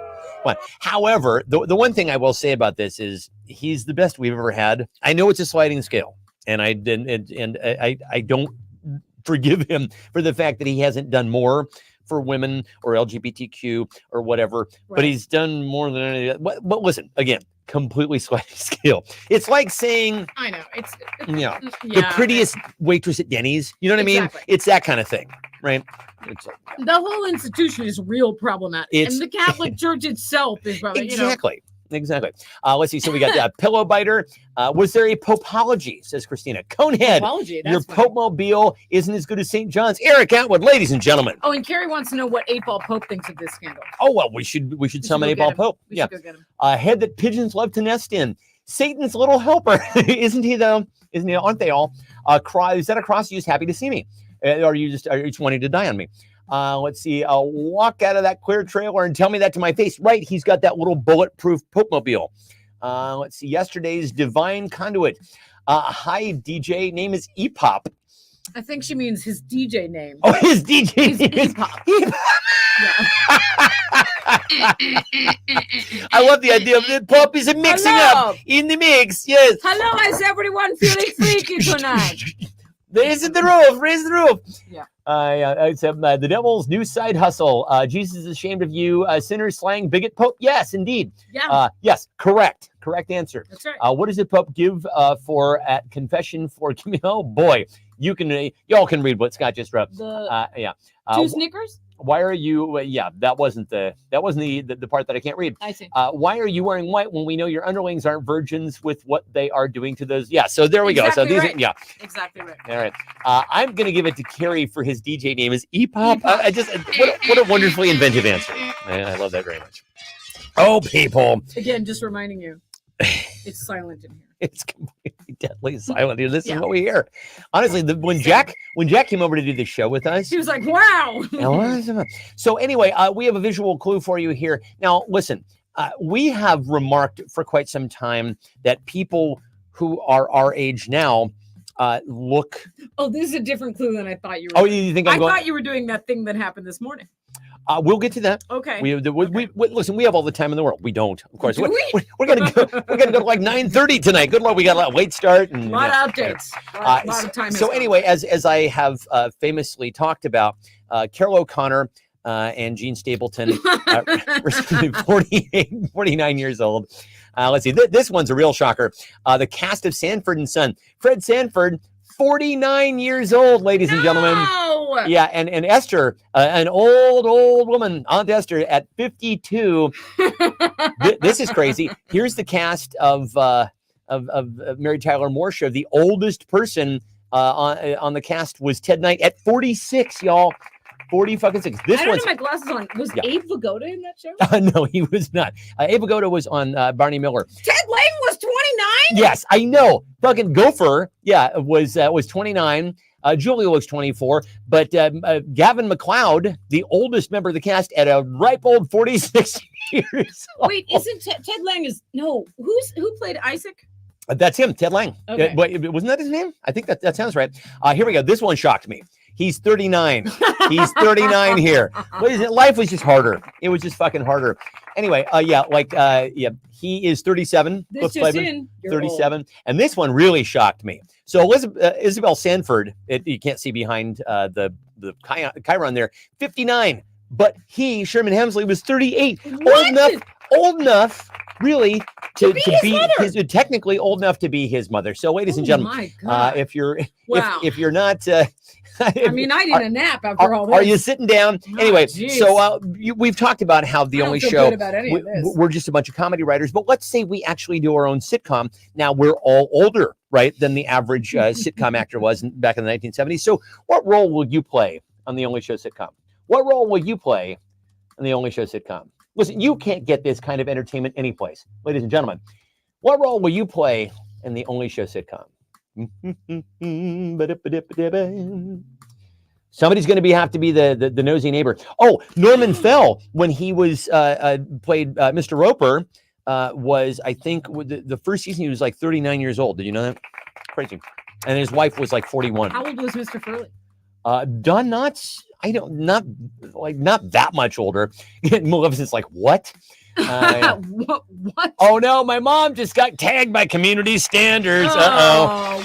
Speaker 1: However, the one thing I will say about this is he's the best we've ever had. I know it's a sliding scale, and I don't forgive him for the fact that he hasn't done more for women or LGBTQ or whatever, but he's done more than any of that. But listen, again, completely sliding scale. It's like saying,
Speaker 2: I know it's
Speaker 1: the prettiest waitress at Denny's. You know what I mean? It's that kind of thing, right? It's like,
Speaker 2: the whole institution is real problematic, and the Catholic Church itself is probably
Speaker 1: exactly. Exactly. Let's see. So we got Pillow Biter. Was there a Popology, says Christina. Conehead, your Pope-mobile isn't as good as St. John's. Eric Atwood, ladies and gentlemen.
Speaker 2: Oh, and Carrie wants to know what 8-Ball Pope thinks of this scandal.
Speaker 1: Oh, well, we should summon 8-Ball Pope.
Speaker 2: We should go get him.
Speaker 1: Head that pigeons love to nest in. Satan's little helper. Isn't he, though? Isn't he? Aren't they all? Is that a cross? You're just happy to see me? Or are you just wanting to die on me? Let's see. Walk out of that clear trailer and tell me that to my face. Right. He's got that little bulletproof Pope-mobile. Let's see. Yesterday's Divine Conduit. Hi, DJ. Name is E-Pop.
Speaker 2: I think she means his DJ name.
Speaker 1: Oh, his DJ name is
Speaker 2: E-Pop.
Speaker 1: I love the idea of the pop is a mixing up in the mix. Yes.
Speaker 2: Hello, is everyone feeling freaky tonight?
Speaker 1: Raise the roof. Raise the roof.
Speaker 2: Yeah.
Speaker 1: It's the devil's new side hustle. Jesus is ashamed of you. Sinner slang bigot Pope. Yes, indeed.
Speaker 2: Yeah.
Speaker 1: Yes. Correct. Correct answer.
Speaker 2: That's right.
Speaker 1: What does the Pope give for at confession for? Oh boy, y'all can read what Scott just wrote. Yeah.
Speaker 2: 2 Snickers.
Speaker 1: Why are you? That wasn't the part that I can't read.
Speaker 2: I see.
Speaker 1: Why are you wearing white when we know your underlings aren't virgins with what they are doing to those? Yeah. So there we go. So these,
Speaker 2: exactly right.
Speaker 1: All right. I'm gonna give it to Carrie for his DJ name is E-Pop. What a wonderfully inventive answer. I love that very much. Oh, people.
Speaker 2: Again, just reminding you, it's silent in here.
Speaker 1: It's completely deadly silent here. This is what we hear. Honestly, when Jack came over to do the show with us,
Speaker 2: he was like, "Wow."
Speaker 1: So anyway, we have a visual clue for you here. Now, listen, we have remarked for quite some time that people who are our age now look.
Speaker 2: Oh, this is a different clue than I thought you were.
Speaker 1: Oh, you think I
Speaker 2: thought you were doing that thing that happened this morning.
Speaker 1: We'll get to that.
Speaker 2: Okay.
Speaker 1: We listen. We have all the time in the world. We don't, of course. We're gonna go. We're gonna go to like 9:30 tonight. Good Lord, we got a late start and
Speaker 2: a lot of updates. A lot of time.
Speaker 1: So anyway, as I have famously talked about, Carol O'Connor and Gene Stapleton, 49 years old. Let's see. This one's a real shocker. The cast of Sanford and Son. Fred Sanford, 49 years old, ladies and gentlemen. Yeah, and Esther, an old woman, Aunt Esther, at 52. This is crazy. Here's the cast of Mary Tyler Moore Show. The oldest person on the cast was Ted Knight at 46, y'all. 40 fucking 6.
Speaker 2: I don't have my glasses on. Was Abe Vigoda in that show?
Speaker 1: No, he was not. Abe Vigoda was on Barney Miller.
Speaker 2: Ted Lang was 29?
Speaker 1: Yes, I know. Fucking Gopher, was 29. Julia looks 24. But Gavin McLeod, the oldest member of the cast, at a ripe old 46 years old.
Speaker 2: Wait, isn't Ted Lang who played Isaac?
Speaker 1: That's him, Ted Lang.
Speaker 2: Okay.
Speaker 1: Wasn't that his name? I think that sounds right. Here we go. This one shocked me. He's 39. He's 39 here. Life was just harder. It was just fucking harder. Anyway, he is 37.
Speaker 2: This just in.
Speaker 1: 37. Old. And this one really shocked me. So Isabel Sanford, you can't see behind the chyron there, 59. But Sherman Hemsley, was 38.
Speaker 2: What?
Speaker 1: Old enough, really, to be technically old enough to be his mother. So, ladies and gentlemen, if you're not,
Speaker 2: I need a nap after all this.
Speaker 1: Are you sitting down? Anyway, so we've talked about how the only show we're just a bunch of comedy writers, but let's say we actually do our own sitcom. Now we're all older, right, than the average sitcom actor was back in the 1970s. So, what role will you play on the Only Show sitcom? What role will you play on the Only Show sitcom? Listen, you can't get this kind of entertainment anyplace. Ladies and gentlemen, what role will you play in the Only Show sitcom? Somebody's going to have to be the nosy neighbor. Oh, Norman Fell, when he was played Mr. Roper, was, I think, the first season he was like 39 years old. Did you know that? Crazy. And his wife was like 41.
Speaker 2: How old was Mr. Furley?
Speaker 1: Don Knotts, not that much older. Maleficent's like, what?
Speaker 2: What?
Speaker 1: Oh no, my mom just got tagged by community standards.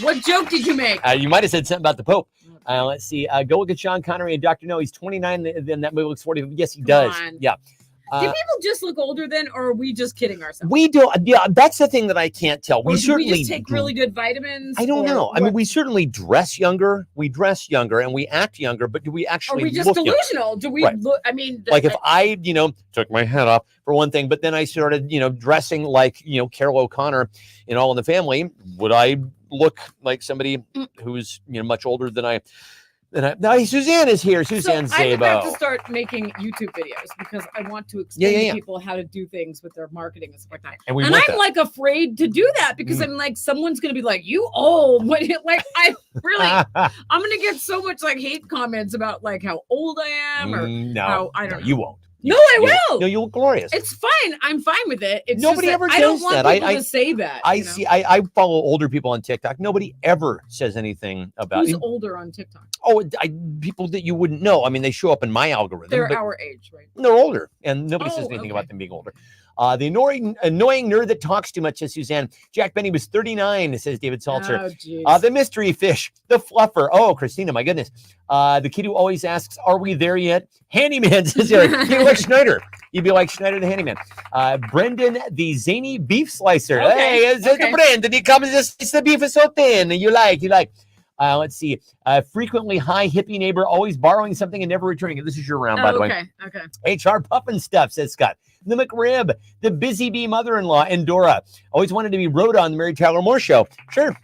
Speaker 2: What joke did you make?
Speaker 1: You might have said something about the Pope. Let's see. Go look at Sean Connery and Dr. No. He's 29. Then that movie looks 40. Yes, he does. Yeah.
Speaker 2: Do people just look older then, or are we just kidding ourselves?
Speaker 1: We do. Yeah, that's the thing that I can't tell.
Speaker 2: We certainly just take really good vitamins.
Speaker 1: I don't know. I mean, we certainly dress younger. We dress younger and we act younger, but do we actually?
Speaker 2: Are we just delusional? Do we look? I mean,
Speaker 1: like if I, took my hat off for one thing, but then I started, dressing like, Carol O'Connor in All in the Family, would I look like somebody who's much older than I? Now Suzanne is here. Suzanne Szabo.
Speaker 2: I have to start making YouTube videos because I want to explain to people how to do things with their marketing and stuff like that. And I'm like afraid to do that because I'm like, someone's gonna be like, "You old." Like I really, I'm gonna get so much like hate comments about like how old I am or how I don't know.
Speaker 1: You won't.
Speaker 2: No, I will.
Speaker 1: No, you look glorious.
Speaker 2: It's fine. I'm fine with it. It's
Speaker 1: nobody ever does
Speaker 2: I don't want
Speaker 1: that.
Speaker 2: people to say that.
Speaker 1: I follow older people on TikTok. Nobody ever says anything about
Speaker 2: who's older on TikTok.
Speaker 1: Oh, people that you wouldn't know. I mean, they show up in my algorithm.
Speaker 2: They're our age, right?
Speaker 1: They're older, and nobody says anything about them being older. The annoying nerd that talks too much, says Suzanne. Jack Benny was 39, says David Salter. The mystery fish, the fluffer. Oh, Christina, my goodness. The kid who always asks, "Are we there yet?" Handyman, says Eric. You're like Schneider. You'd be like Schneider the handyman. Brendan, the zany beef slicer.
Speaker 2: Okay.
Speaker 1: Hey, Brendan. He comes. It's the beef is so thin. You like. Let's see. Frequently high hippie neighbor, always borrowing something and never returning it. This is your round, by the way.
Speaker 2: Okay.
Speaker 1: HR puffin stuff, says Scott. The McRib, the busy bee mother-in-law, and Dora. Always wanted to be Rhoda on the Mary Tyler Moore Show. Sure.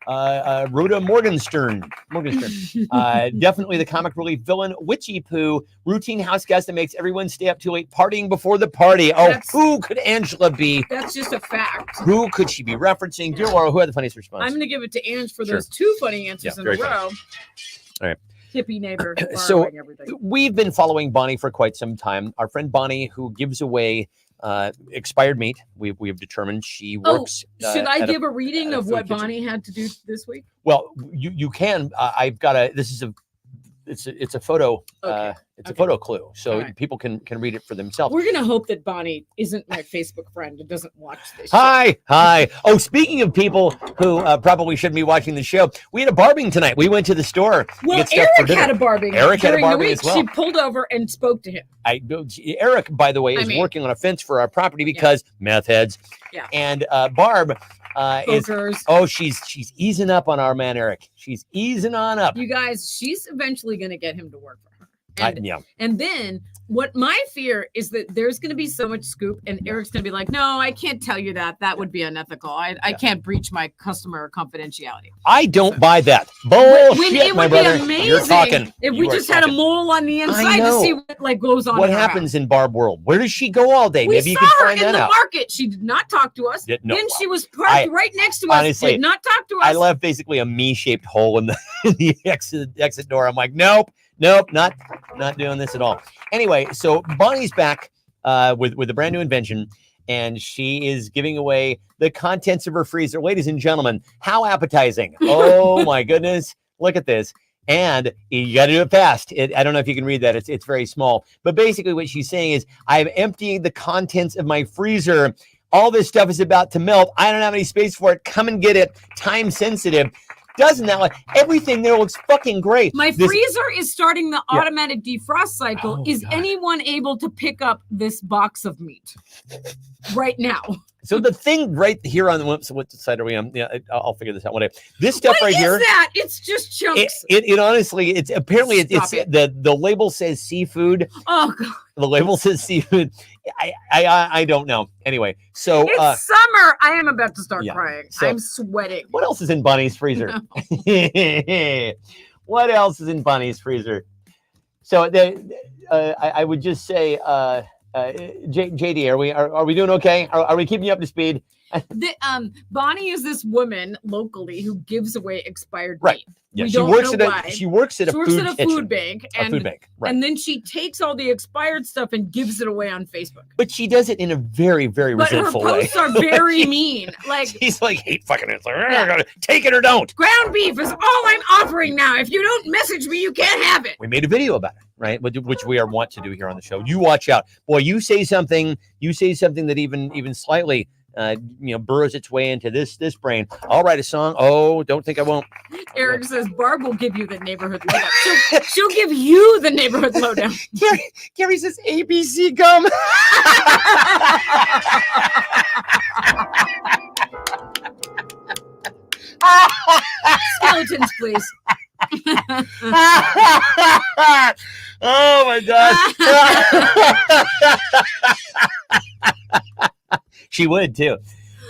Speaker 1: Rhoda Morgenstern. Definitely the comic relief villain, Witchy Poo, routine house guest that makes everyone stay up too late partying before the party. Who could Angela be?
Speaker 2: That's just a fact.
Speaker 1: Who could she be referencing? Dear Laura, who had the funniest response?
Speaker 2: I'm going to give it to Ange for those two funny answers in a row.
Speaker 1: All right.
Speaker 2: Hippie neighbor.
Speaker 1: So
Speaker 2: everything.
Speaker 1: We've been following Bonnie for quite some time. Our friend Bonnie, who gives away expired meat. We've determined she works.
Speaker 2: Should I give a reading of what Bonnie had to do this week?
Speaker 1: Well, you can. I've got a. This is a. It's a photo. It's a photo clue, so people can read it for themselves.
Speaker 2: We're gonna hope that Bonnie isn't my Facebook friend and doesn't watch this.
Speaker 1: Hi. Oh, speaking of people who probably shouldn't be watching the show, we had a barbing tonight. We went to the store.
Speaker 2: Well, Eric had a barbing.
Speaker 1: Eric had a barbing as well.
Speaker 2: She pulled over and spoke to him.
Speaker 1: Eric, by the way, is working on a fence for our property because meth heads. Yeah. And Barb. She's easing up on our man Eric. She's easing on up.
Speaker 2: You guys, she's eventually going to get him to work for her. And then what my fear is that there's going to be so much scoop and Eric's going to be like, "No, I can't tell you that. That would be unethical. I can't breach my customer confidentiality."
Speaker 1: I don't buy that. Bullshit,
Speaker 2: it
Speaker 1: my
Speaker 2: would
Speaker 1: brother.
Speaker 2: Be amazing
Speaker 1: You're talking.
Speaker 2: If we just had a mole on the inside to see what goes on.
Speaker 1: What happens in Barb World? Where does she go all day? Maybe you can find that out.
Speaker 2: In the market. She did not talk to us. Then she was parked right next to us.
Speaker 1: Honestly,
Speaker 2: did not talk to us.
Speaker 1: I left basically a me-shaped hole in the exit door. I'm like, nope, not doing this at all. Anyway, so Bonnie's back with a brand new invention, and she is giving away the contents of her freezer. Ladies and gentlemen, how appetizing. Oh my goodness. Look at this. And you got to do it fast. I don't know if you can read that. It's very small. But basically what she's saying is, I've emptied the contents of my freezer. All this stuff is about to melt. I don't have any space for it. Come and get it. Time sensitive. Doesn't that like everything there looks fucking great?
Speaker 2: My freezer is starting the automatic defrost cycle. Is anyone able to pick up this box of meat right now?
Speaker 1: So the thing right here on the what side are we on? Yeah, I'll figure this out one day. This stuff
Speaker 2: what
Speaker 1: right
Speaker 2: is
Speaker 1: here.
Speaker 2: That? It's just chunks.
Speaker 1: It honestly, it's apparently the label says seafood.
Speaker 2: Oh God.
Speaker 1: The label says seafood. I don't know. Anyway, so
Speaker 2: it's summer. I am about to start crying. So, I'm sweating.
Speaker 1: What else is in Bonnie's freezer? No. What else is in Bonnie's freezer? So I would just say, JD, are we doing okay? Are we keeping you up to speed?
Speaker 2: Bonnie is this woman locally who gives away expired
Speaker 1: meat. Yeah, she works at a
Speaker 2: food bank.
Speaker 1: Right.
Speaker 2: And then she takes all the expired stuff and gives it away on Facebook.
Speaker 1: But she does it in a very, very resentful way.
Speaker 2: But her posts are very mean. Like
Speaker 1: she's like hate fucking it. Like, take it or don't.
Speaker 2: Ground beef is all I'm offering now. If you don't message me, you can't have it.
Speaker 1: We made a video about it, right? Which we want to do here on the show. You watch out, boy. You say something that even slightly burrows its way into this brain. I'll write a song. Oh, don't think I won't.
Speaker 2: Eric says Barb will give you the neighborhood lowdown. She'll give you the neighborhood lowdown.
Speaker 1: Gary says ABC gum.
Speaker 2: Skeletons, please.
Speaker 1: Oh my God. She would too.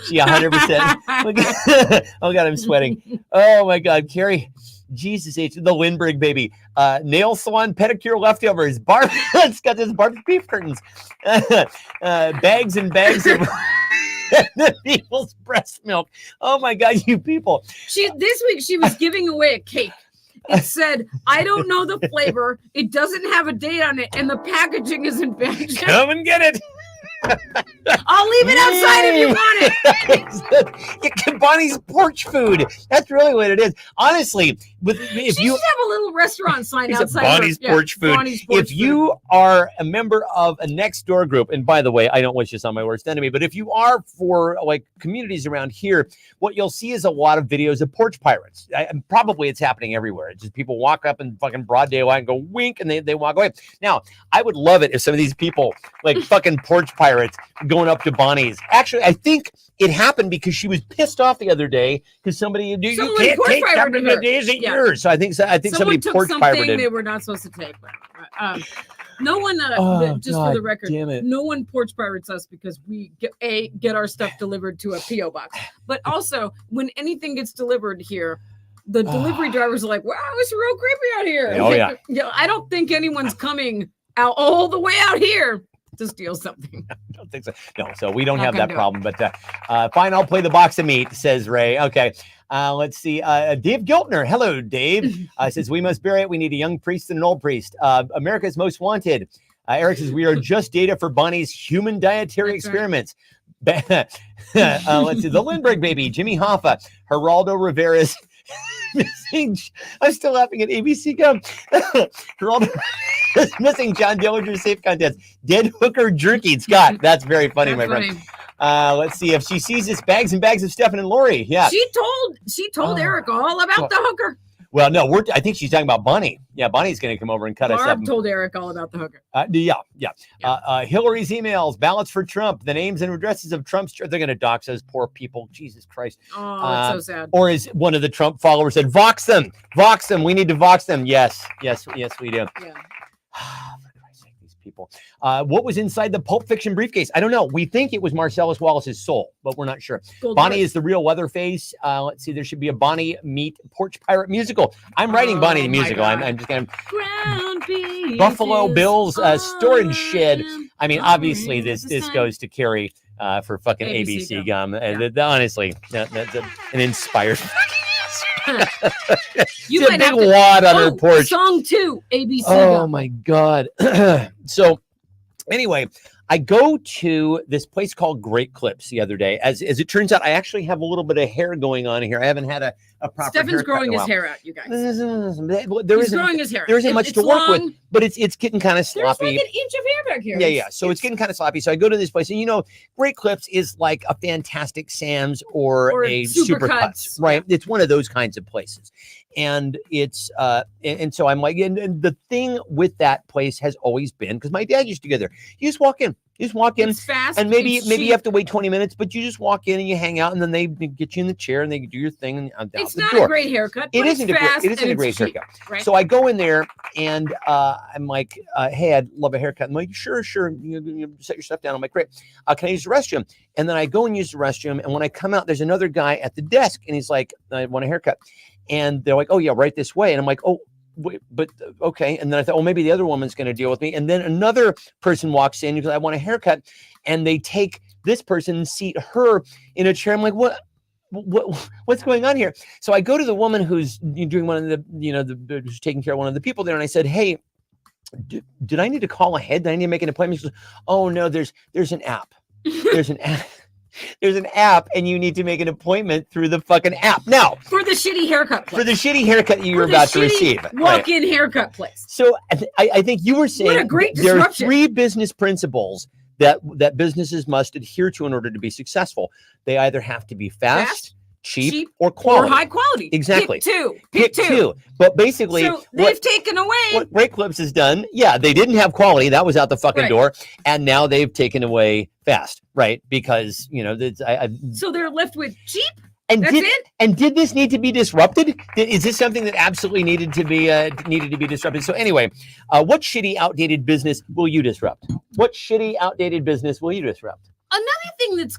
Speaker 1: She 100%. Oh God, I'm sweating. Oh my God, Carrie. Jesus H, the Lindbergh baby. Nail salon pedicure leftovers. It's got this barbecue beef curtains. Bags and bags of the people's breast milk. Oh my God, you people.
Speaker 2: This week she was giving away a cake. It said, I don't know the flavor. It doesn't have a date on it, and the packaging is in bad shape.
Speaker 1: Come and get it.
Speaker 2: I'll leave it outside if you want
Speaker 1: it. Bonnie's porch food. That's really what it is. Honestly, if
Speaker 2: you should have a little restaurant sign outside
Speaker 1: Bonnie's porch food. If you are a member of a next door group, and by the way, I don't wish this on my worst enemy, but if you are for like communities around here, what you'll see is a lot of videos of porch pirates. And probably it's happening everywhere. It's just people walk up in fucking broad daylight and go wink, and they walk away. Now, I would love it if some of these people like fucking porch pirates going up to Bonnie's. Actually, I think it happened because she was pissed off the other day because somebody you can't take something that isn't yours. So I think somebody porch pirated.
Speaker 2: They were not supposed to take. No one, for the record, no one porch pirates us because we get our stuff delivered to a PO box. But also, when anything gets delivered here, the delivery drivers are like, "Wow, it's real creepy out here."
Speaker 1: Oh yeah.
Speaker 2: I don't think anyone's coming out all the way out here to steal something.
Speaker 1: I don't think so. No, so we don't have that problem. But fine, I'll play the box of meat, says Ray. Okay. Let's see. Dave Giltner. Hello, Dave. Says we must bury it. We need a young priest and an old priest. America's Most Wanted. Eric says we are just data for Bonnie's human dietary experiments. Let's see. The Lindbergh baby. Jimmy Hoffa. Geraldo Rivera's missing. I'm still laughing at ABC gum. Geraldo is missing John Dillinger's safe contest. Dead hooker jerky. Scott. That's very funny, my friend. Let's see if she sees this bags and bags of Stephen and Lori. Yeah.
Speaker 2: She told Eric all about the hooker.
Speaker 1: Well, no, I think she's talking about Bonnie. Yeah, Bonnie's going to come over and cut us up.
Speaker 2: Barb told Eric all about the hooker.
Speaker 1: Yeah. Hillary's emails, ballots for Trump, the names and addresses of Trump's. They're going to dox those poor people. Jesus Christ.
Speaker 2: Oh, that's so sad.
Speaker 1: Or as one of the Trump followers said, Vox them. Vox them. We need to Vox them. Yes, we do.
Speaker 2: Yeah.
Speaker 1: People. What was inside the Pulp Fiction briefcase? I don't know. We think it was Marcellus Wallace's soul, but we're not sure. Bonnie is the real Leatherface. Let's see. There should be a Bonnie meet Porch Pirate musical. I'm writing Bonnie the musical. I'm just going to Buffalo Bill's storage shed. I mean, obviously this goes to Carrie for fucking ABC gum. Honestly, that's an inspired.
Speaker 2: You
Speaker 1: a big wad on her porch.
Speaker 2: Song 2, ABC.
Speaker 1: Oh my God. So anyway, I go to this place called Great Clips the other day. As it turns out, I actually have a little bit of hair going on here. I haven't had a proper
Speaker 2: Stefan's growing his hair out, you guys. He's growing his hair out.
Speaker 1: There isn't much to work with, but it's getting kind of sloppy.
Speaker 2: There's like an inch of hair back here.
Speaker 1: Yeah. So it's getting kind of sloppy. So I go to this place, and Great Clips is like a Fantastic Sam's or a Supercuts, right? Yeah. It's one of those kinds of places. And it's and so I'm like, and the thing with that place has always been, because my dad used to go there. You just walk in.
Speaker 2: It's fast,
Speaker 1: and maybe you have to wait 20 minutes, but you just walk in and you hang out, and then they get you in the chair and they do your thing and out the door.
Speaker 2: It's not a great haircut. It isn't
Speaker 1: a great haircut. Right? So I go in there and I'm like, hey, I'd love a haircut. I'm like, sure. You set your stuff down. I'm like, great. Can I use the restroom? And then I go and use the restroom, and when I come out, there's another guy at the desk, and he's like, I want a haircut. And they're like, oh yeah, right this way. And I'm like, oh, but okay. And then I thought, oh, maybe the other woman's going to deal with me. And then another person walks in because I want a haircut, and they take this person and seat her in a chair. I'm like, what's going on here? So I go to the woman who's doing one of the, who's taking care of one of the people there. And I said, hey, did I need to call ahead? Did I need to make an appointment? She goes, oh no, there's an app. There's an app. There's an app, and you need to make an appointment through the fucking app. Now,
Speaker 2: for the shitty haircut place.
Speaker 1: For the shitty haircut you're about to receive.
Speaker 2: Walk-in haircut place.
Speaker 1: So I think you were saying
Speaker 2: what a great disruption.
Speaker 1: There are 3 business principles that businesses must adhere to in order to be successful. They either have to be fast, cheap, or quality.
Speaker 2: Or high quality.
Speaker 1: Exactly.
Speaker 2: Pick two.
Speaker 1: But basically,
Speaker 2: so they've taken away
Speaker 1: what Great Clips has done. Yeah, they didn't have quality. That was out the fucking door. And now they've taken away fast, right? Because,
Speaker 2: so they're left with cheap.
Speaker 1: And did this need to be disrupted? Is this something that absolutely needed to be disrupted? So anyway, what shitty, outdated business will you disrupt? What shitty, outdated business will you disrupt?
Speaker 2: Another thing that's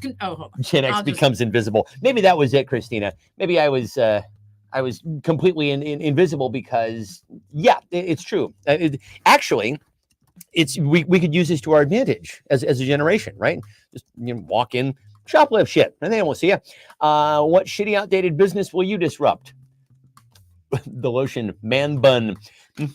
Speaker 1: Gen X becomes invisible. Maybe that was it, Christina. Maybe I was completely invisible because it's true. Actually, we could use this to our advantage as a generation, right? Just walk in, shoplift shit, and they won't see you. What shitty, outdated business will you disrupt? The lotion man bun.
Speaker 2: The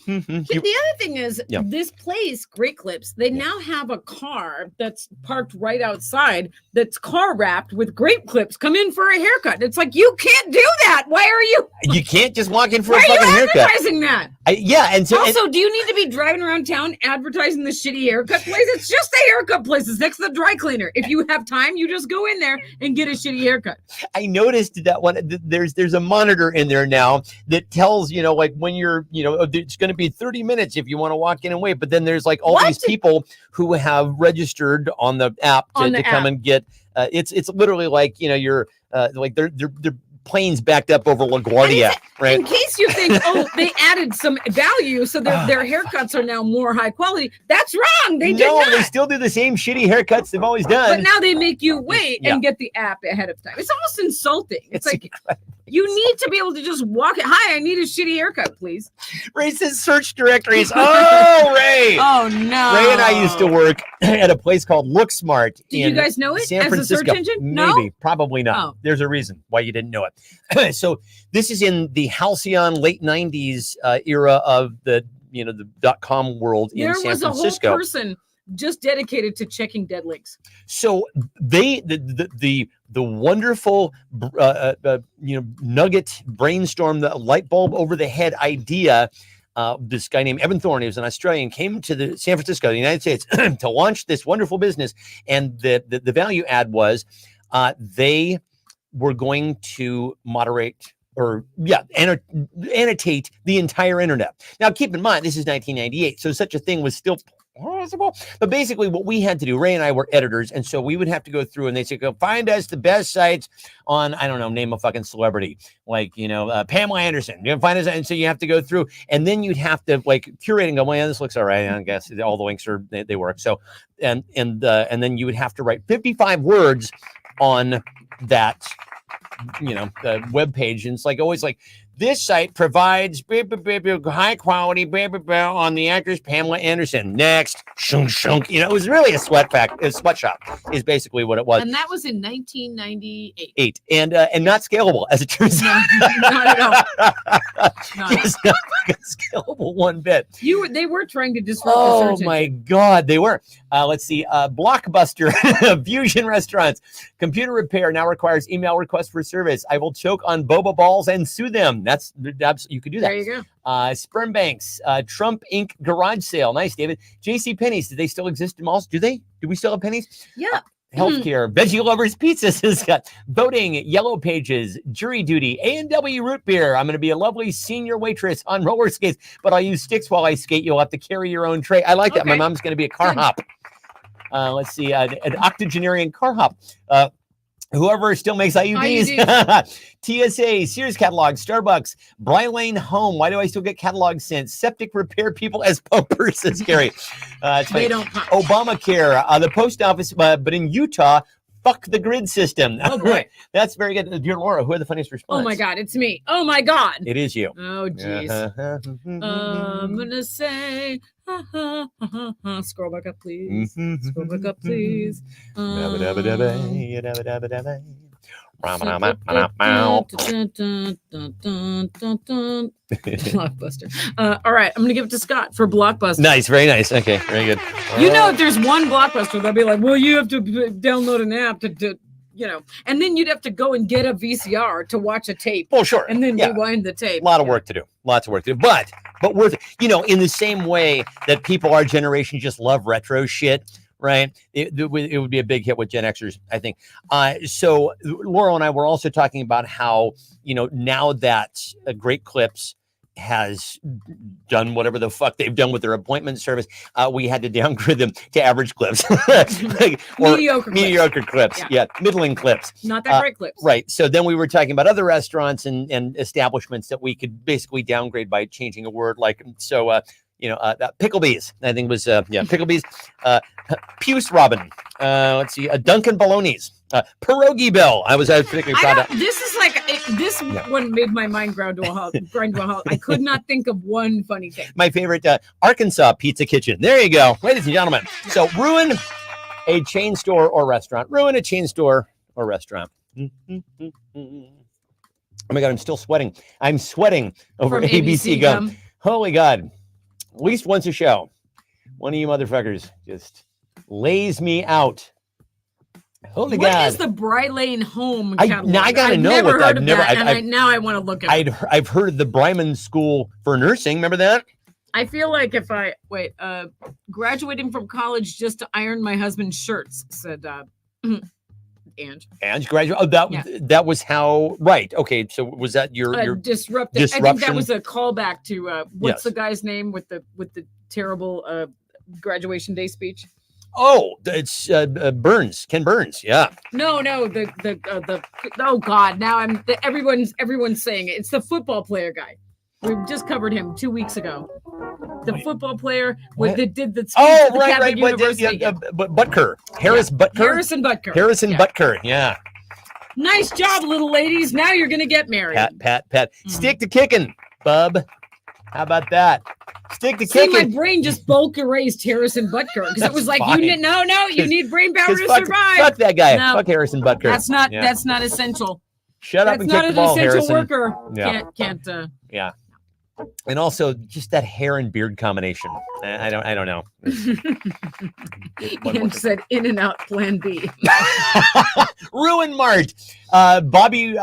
Speaker 2: other thing is this place, Great Clips, they now have a car that's parked right outside that's car wrapped with Great Clips. Come in for a haircut. It's like, you can't do that. Why are you?
Speaker 1: You can't just walk in for a fucking haircut.
Speaker 2: Advertising that?
Speaker 1: And so
Speaker 2: also, do you need to be driving around town advertising the shitty haircut place? It's just a haircut place. It's next to the dry cleaner. If you have time, you just go in there and get a shitty haircut.
Speaker 1: I noticed that one. There's a monitor in there now that tells like when you're it's going to be 30 minutes if you want to walk in and wait. But then there's like all these people who have registered on the app to come and get. It's literally like you're like they're planes backed up over LaGuardia, right?
Speaker 2: In case you think, they added some value, so their haircuts are now more high quality. That's wrong. They did not.
Speaker 1: They still do the same shitty haircuts they've always done.
Speaker 2: But now they make you wait and get the app ahead of time. It's almost insulting. It's like incredible. You need to be able to just walk it. Hi, I need a shitty haircut, please.
Speaker 1: Ray says search directories. Oh, Ray.
Speaker 2: Oh, no.
Speaker 1: Ray and I used to work at a place called Look Smart.
Speaker 2: Did you guys know it
Speaker 1: San
Speaker 2: as
Speaker 1: Francisco.
Speaker 2: a search engine?
Speaker 1: Maybe. Probably not. Oh. There's a reason why you didn't know it. So this is in the halcyon late 90s era of the .com world in San Francisco.
Speaker 2: There was a whole person just dedicated to checking dead links.
Speaker 1: So the wonderful nugget brainstorm, the light bulb over the head idea. This guy named Evan Thorne, he was an Australian, came to the San Francisco, the United States, to launch this wonderful business. And the value add was they were going to moderate or annotate the entire internet. Now, keep in mind, this is 1998, so such a thing was still possible. But basically, what we had to do, Ray and I were editors, and so we would have to go through, and they said, go find us the best sites on, I don't know, name a fucking celebrity, like, Pamela Anderson. You find us, and so you have to go through, and then you'd have to curate and go, well, yeah, this looks all right. I guess all the links they work. So, and then you would have to write 55 words on that, web page, and it's like always like, this site provides high quality on the actress Pamela Anderson. Next, shunk shunk. It was really a sweatshop is basically what it was.
Speaker 2: And that was in 1998.
Speaker 1: And not scalable, as it turns out.
Speaker 2: Not at all.
Speaker 1: It's not scalable one bit.
Speaker 2: They were trying to disrupt the search engine.
Speaker 1: My God, they were. Let's see. Blockbuster, Fusion Restaurants, computer repair now requires email request for service. I will choke on boba balls and sue them. That's you could do that.
Speaker 2: There you go.
Speaker 1: Sperm banks, Trump Inc. garage sale. Nice, David. JC Penney's. Do they still exist in malls? Do they? Do we still have Pennies?
Speaker 2: Yeah.
Speaker 1: Healthcare, Veggie Lovers Pizzas has got voting, Yellow Pages, Jury Duty, A&W Root Beer. I'm going to be a lovely senior waitress on roller skates, but I'll use sticks while I skate. You'll have to carry your own tray. I like that. My mom's going to be a car hop. Let's see, an octogenarian car hop. Whoever still makes IUDs. TSA, Sears catalog, Starbucks, Bry Lane Home. Why do I still get catalog sent? Septic repair people as pumpers. That's scary.
Speaker 2: They don't pump.
Speaker 1: Obamacare, the post office, but in Utah, fuck the grid system.
Speaker 2: Oh, boy.
Speaker 1: That's very good. Dear Laura, who had the funniest response?
Speaker 2: Oh, my God. It's me. Oh, my God.
Speaker 1: It is you.
Speaker 2: Oh, jeez. I'm going to say, scroll back up, please. Scroll back up, please. Blockbuster. All right, I'm gonna give it to Scott for Blockbuster.
Speaker 1: Nice, very nice. Okay, very good.
Speaker 2: If there's one Blockbuster, they'll be like, well, you have to download an app to and then you'd have to go and get a VCR to watch a tape.
Speaker 1: Oh, sure.
Speaker 2: And then rewind the tape.
Speaker 1: A lot of work to do. Lots of work to do. But worth it. In the same way that people our generation just love retro shit. right? It would be a big hit with Gen Xers, I think. So Laurel and I were also talking about how, now that Great Clips has done whatever the fuck they've done with their appointment service, we had to downgrade them to average clips. Or mediocre clips. Yeah, middling clips.
Speaker 2: Not that great clips.
Speaker 1: Right. So then we were talking about other restaurants and establishments that we could basically downgrade by changing a word. Picklebees, I think was, Picklebees, Puce Robin, let's see, Dunkin' Bologna's, Pierogi Bell. I was particularly proud of.
Speaker 2: This is one made my mind grind to a halt. I could not think of one funny thing.
Speaker 1: My favorite, Arkansas Pizza Kitchen. There you go, ladies and gentlemen. So ruin a chain store or restaurant. Ruin a chain store or restaurant. Oh my God, I'm still sweating. I'm sweating over ABC gum. Holy God. At least once a show, one of you motherfuckers just lays me out. Holy God!
Speaker 2: What is the Bry Lane Home?
Speaker 1: I gotta know what
Speaker 2: I've never heard of that, now I want to look at it.
Speaker 1: I've heard of the Bryman School for Nursing. Remember that?
Speaker 2: I feel like if I graduating from college just to iron my husband's shirts, said Ange
Speaker 1: graduate. Oh, that was how. Right. Okay. So was that your
Speaker 2: disruptive? I think that was a callback to what's the guy's name with the terrible graduation day speech?
Speaker 1: Oh, it's Burns, Ken Burns. Yeah.
Speaker 2: No, the oh God! Now everyone's saying it. It's the football player guy. We just covered him 2 weeks ago. The football player that did the speech at the Catholic University.
Speaker 1: Butker. Harrison Butker. Harrison Butker. Yeah.
Speaker 2: Nice job, little ladies. Now you're gonna get married.
Speaker 1: Pat. Mm-hmm. Stick to kicking, bub. How about that? Stick to kicking.
Speaker 2: My brain just bulk erased Harrison Butker because it was like fine. You need brain power to survive.
Speaker 1: Fuck that guy. No, fuck Harrison Butker.
Speaker 2: That's not essential.
Speaker 1: Shut up and kick the ball, Harrison.
Speaker 2: That's not an essential worker. Yeah. Can't.
Speaker 1: Yeah. And also just that hair and beard combination. I don't know.
Speaker 2: And said in and out plan B.
Speaker 1: Ruin Mart. Bobby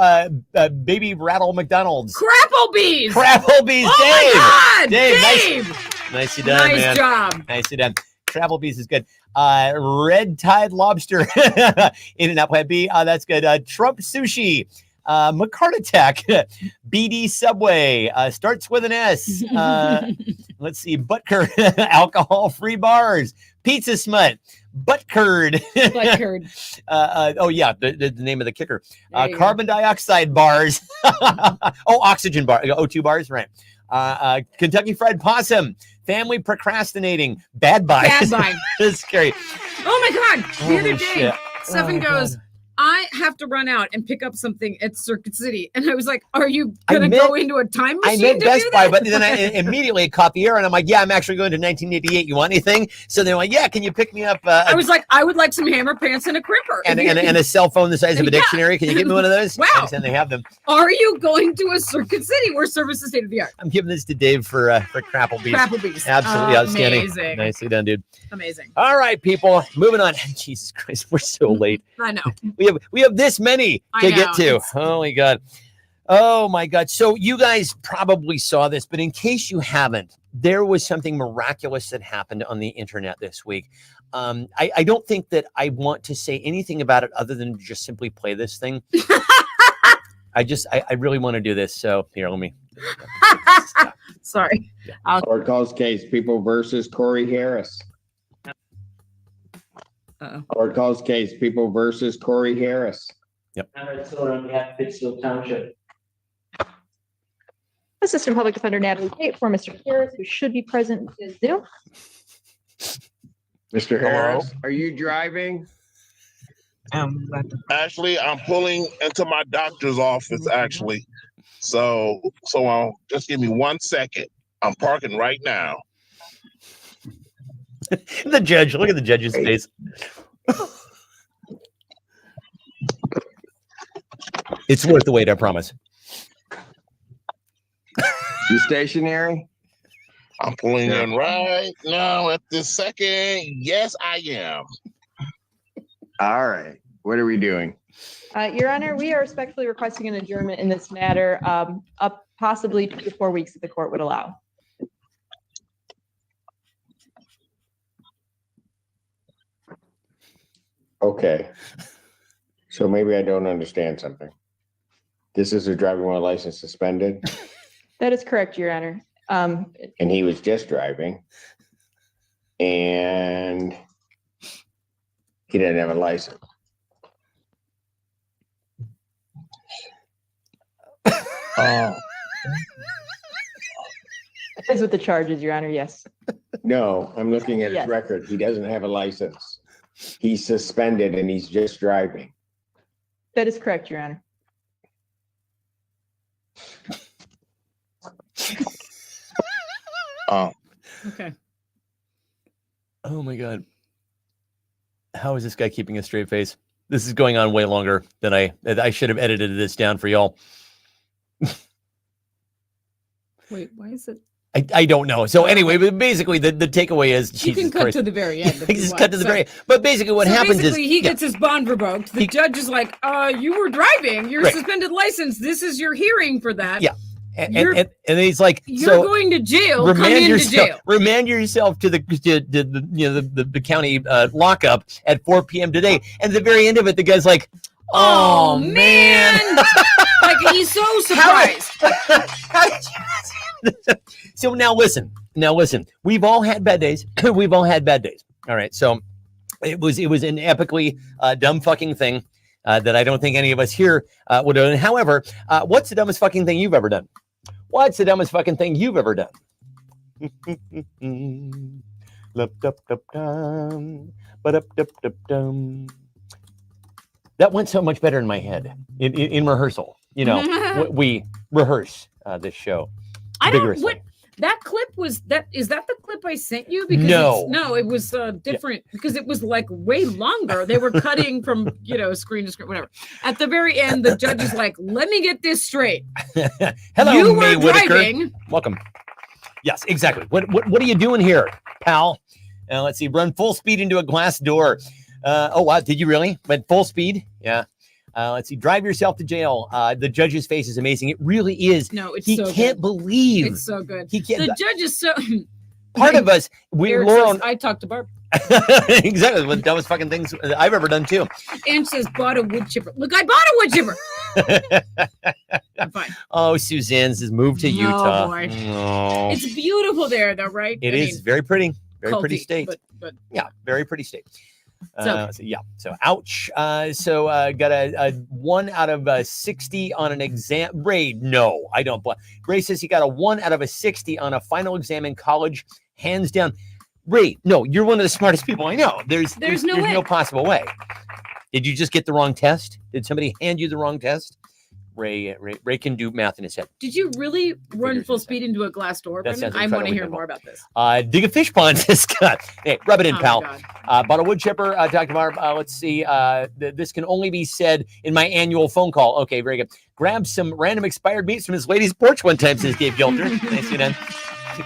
Speaker 1: Baby Rattle McDonald's.
Speaker 2: Crapplebees.
Speaker 1: Oh
Speaker 2: Dave. My God.
Speaker 1: Dave. Nicely done, man.
Speaker 2: Nice job.
Speaker 1: Nicely done. Crapplebees is good. Red Tide Lobster. In and out plan B. That's good. Trump Sushi. McCartattack, BD Subway, starts with an S. Let's see, Butker, alcohol-free bars, Pizza Smut, Buttcurd. The name of the kicker. Carbon dioxide bars. Oxygen bar. O2 bars, right. Kentucky Fried Possum, family procrastinating, bad buy. That's scary.
Speaker 2: Oh my God! The other day, Stefan goes, I have to run out and pick up something at Circuit City. And I was like, are you going to go into a time machine?
Speaker 1: I meant Best Buy, but then I immediately caught the air and I'm like, I'm actually going to 1988. You want anything? So they're like, can you pick me up?
Speaker 2: I was like, I would like some hammer pants and a crimper.
Speaker 1: And a cell phone the size of a dictionary. Can you get me one of those?
Speaker 2: Wow.
Speaker 1: And they have them.
Speaker 2: Are you going to a Circuit City where service is state of the art?
Speaker 1: I'm giving this to Dave for Crapplebees.
Speaker 2: Crapplebees.
Speaker 1: Absolutely outstanding.
Speaker 2: Amazing.
Speaker 1: Nicely done, dude.
Speaker 2: Amazing.
Speaker 1: All right, people. Moving on. Jesus Christ, we're so late.
Speaker 2: I know.
Speaker 1: We have this many to get to. Holy God. Oh my God. So you guys probably saw this, but in case you haven't, there was something miraculous that happened on the internet this week. I don't think that I want to say anything about it other than just simply play this thing. I really want to do this. So here, let me.
Speaker 2: Sorry.
Speaker 3: Court calls case People versus Corey Harris. Court calls case People versus Corey Harris.
Speaker 1: Yep.
Speaker 4: On behalf of Pittsfield Township.
Speaker 5: Assistant Public Defender Natalie Tate for Mr. Harris, who should be present is due.
Speaker 3: Mr. Harris, are you driving?
Speaker 6: Actually, I'm pulling into my doctor's office, actually. So just give me 1 second. I'm parking right now.
Speaker 1: The judge, look at the judge's face. It's worth the wait, I promise.
Speaker 3: You stationary?
Speaker 6: I'm pulling in right now at this second. Yes, I am.
Speaker 3: All right. What are we doing?
Speaker 5: Your Honor, we are respectfully requesting an adjournment in this matter, up possibly 2 to 4 weeks if the court would allow.
Speaker 3: Okay. So maybe I don't understand something. This is a driving while license suspended,
Speaker 5: That is correct, Your Honor.
Speaker 3: and he was just driving. And he didn't have a license.
Speaker 5: That is what the charge is, Your Honor, yes.
Speaker 3: No, I'm looking at his
Speaker 5: Yes.
Speaker 3: record. He doesn't have a license. He's suspended and he's just driving.
Speaker 5: That is correct, Your Honor.
Speaker 2: Okay.
Speaker 1: Oh my God. How is this guy keeping a straight face? This is going on way longer than I should have edited this down for y'all.
Speaker 2: Wait, why is it?
Speaker 1: I don't know. So anyway, but basically the takeaway is
Speaker 2: You can
Speaker 1: Jesus
Speaker 2: cut
Speaker 1: Christ.
Speaker 2: to the very end. if you
Speaker 1: Just
Speaker 2: want.
Speaker 1: cut to the
Speaker 2: So-
Speaker 1: very. But basically, what
Speaker 2: so
Speaker 1: happens is
Speaker 2: basically he gets his bond revoked. The judge is like, you were driving. Your
Speaker 1: Right.
Speaker 2: suspended license. This is your hearing for that.
Speaker 1: Yeah. And
Speaker 2: You're-
Speaker 1: then he's like,
Speaker 2: You're
Speaker 1: so
Speaker 2: going to jail. Come
Speaker 1: remand
Speaker 2: into
Speaker 1: yourself.
Speaker 2: jail.
Speaker 1: Remand yourself to the county lockup at 4 p.m. today. And at the very end of it, the guy's like, "Oh man!"
Speaker 2: Like he's so surprised.
Speaker 1: How did you- So now listen. We've all had bad days. We've all had bad days. All right. So it was an epically dumb fucking thing that I don't think any of us here would have done. However, what's the dumbest fucking thing you've ever done? What's the dumbest fucking thing you've ever done? That went so much better in my head in rehearsal. You know, we rehearse this show.
Speaker 2: I don't.
Speaker 1: vigorously.
Speaker 2: What that clip was? That is that the clip I sent you? Because
Speaker 1: No.
Speaker 2: no, it was different because it was like way longer. They were cutting from screen to screen, whatever. At the very end, the judge is like, "Let me get this straight.
Speaker 1: Hello,
Speaker 2: You
Speaker 1: May
Speaker 2: were
Speaker 1: Whitaker.
Speaker 2: driving."
Speaker 1: Welcome. Yes, exactly. What are you doing here, pal? Let's see. Run full speed into a glass door. Oh wow, did you really? Went full speed? Yeah. Let's see. Drive yourself to jail. The judge's face is amazing. It really is.
Speaker 2: No, it's
Speaker 1: He
Speaker 2: so
Speaker 1: can't
Speaker 2: good.
Speaker 1: believe.
Speaker 2: It's so good.
Speaker 1: He can't.
Speaker 2: The judge is so.
Speaker 1: Part of us,
Speaker 2: Eric
Speaker 1: Laurel.
Speaker 2: says, I talked to Barb,
Speaker 1: Exactly. One of the dumbest fucking things I've ever done too.
Speaker 2: and says, "Bought a wood chipper. Look, I bought a wood chipper." I'm fine.
Speaker 1: Oh, Suzanne's has moved to
Speaker 2: No,
Speaker 1: Utah.
Speaker 2: boy.
Speaker 1: Oh.
Speaker 2: It's beautiful there, though, right?
Speaker 1: It is very pretty. Very pretty
Speaker 2: culty,
Speaker 1: state.
Speaker 2: But
Speaker 1: Yeah, very pretty state.
Speaker 2: So-
Speaker 1: So ouch. Got a 1 out of 60 on an exam. Ray, no, I don't. Ray says he got a 1 out of 60 on a final exam in college, hands down. Ray, no, you're one of the smartest people I know. There's
Speaker 2: no way.
Speaker 1: no possible way. Did you just get the wrong test? Did somebody hand you the wrong test? Ray can do math in his head.
Speaker 2: Did you really run
Speaker 1: Figures
Speaker 2: full
Speaker 1: and
Speaker 2: speed into a glass door?
Speaker 1: That
Speaker 2: Brendan?
Speaker 1: sounds
Speaker 2: I want to
Speaker 1: incredibly
Speaker 2: hear
Speaker 1: nimble.
Speaker 2: more about this.
Speaker 1: Dig a fish pond, says Scott. Hey, rub it in,
Speaker 2: Oh,
Speaker 1: pal.
Speaker 2: my God.
Speaker 1: Bought a wood chipper, Dr. Barb. Let's see. This can only be said in my annual phone call. Okay, very good. Grabbed some random expired meats from his lady's porch one time, says Dave Gilder. Nice, you know.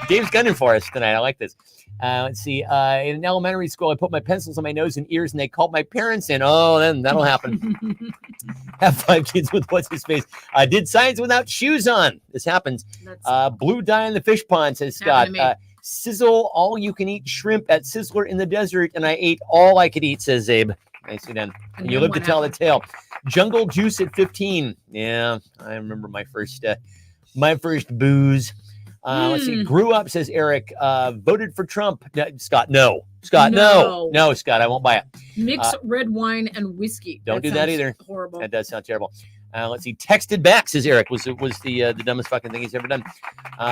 Speaker 1: Dave's gunning for us tonight. I like this. Let's see. In elementary school, I put my pencils on my nose and ears, and they called my parents in. Oh, then that'll happen. Have 5 kids with what's his face. Did science without shoes on. This happens.
Speaker 2: That's
Speaker 1: Blue dye in the fish pond, says Scott.
Speaker 2: Happened to me.
Speaker 1: Sizzle all you can eat shrimp at Sizzler in the desert, and I ate all I could eat, says Zabe. Nicely done. And you
Speaker 2: then
Speaker 1: live to
Speaker 2: what
Speaker 1: tell the
Speaker 2: happened?
Speaker 1: tale. Jungle juice at 15. Yeah, I remember my first booze. Let's see. Grew up, says Eric. Voted for Trump. Scott, no. Scott, no.
Speaker 2: No.
Speaker 1: No, Scott, I won't buy it.
Speaker 2: Mix red wine and whiskey.
Speaker 1: Don't do that
Speaker 2: sounds
Speaker 1: either.
Speaker 2: Horrible.
Speaker 1: That does sound terrible. Let's see. Texted back, says Eric. Was the dumbest fucking thing he's ever done.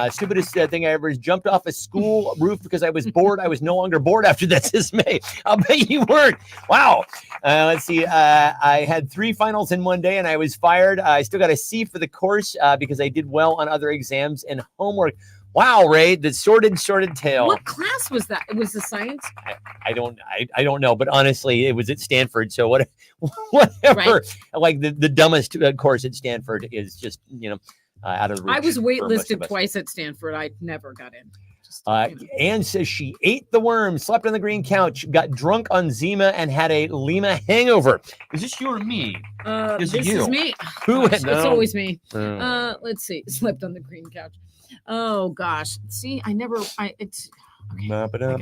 Speaker 1: Stupidest thing I ever is jumped off a school roof because I was bored. I was no longer bored after that, says May. I'll bet you weren't. Wow. Let's see. I had 3 finals in one day and I was fired. I still got a C for the course because I did well on other exams and homework. Wow, Ray, the sordid tale.
Speaker 2: What class was that? It was the science.
Speaker 1: I don't know, but honestly, it was at Stanford. So whatever.
Speaker 2: Right.
Speaker 1: Like the dumbest course at Stanford is just out of the reach.
Speaker 2: I was
Speaker 1: for most of
Speaker 2: waitlisted
Speaker 1: us.
Speaker 2: twice at Stanford. I never got in. Just,
Speaker 1: Anne says she ate the worm, slept on the green couch, got drunk on Zima, and had a Lima hangover. Is this you or me?
Speaker 2: this
Speaker 1: is you.
Speaker 2: is me.
Speaker 1: Who?
Speaker 2: Gosh,
Speaker 1: No.
Speaker 2: It's always me.
Speaker 1: Oh.
Speaker 2: Let's see. Slept on the green couch. Oh gosh. See, it's Okay. I'm gonna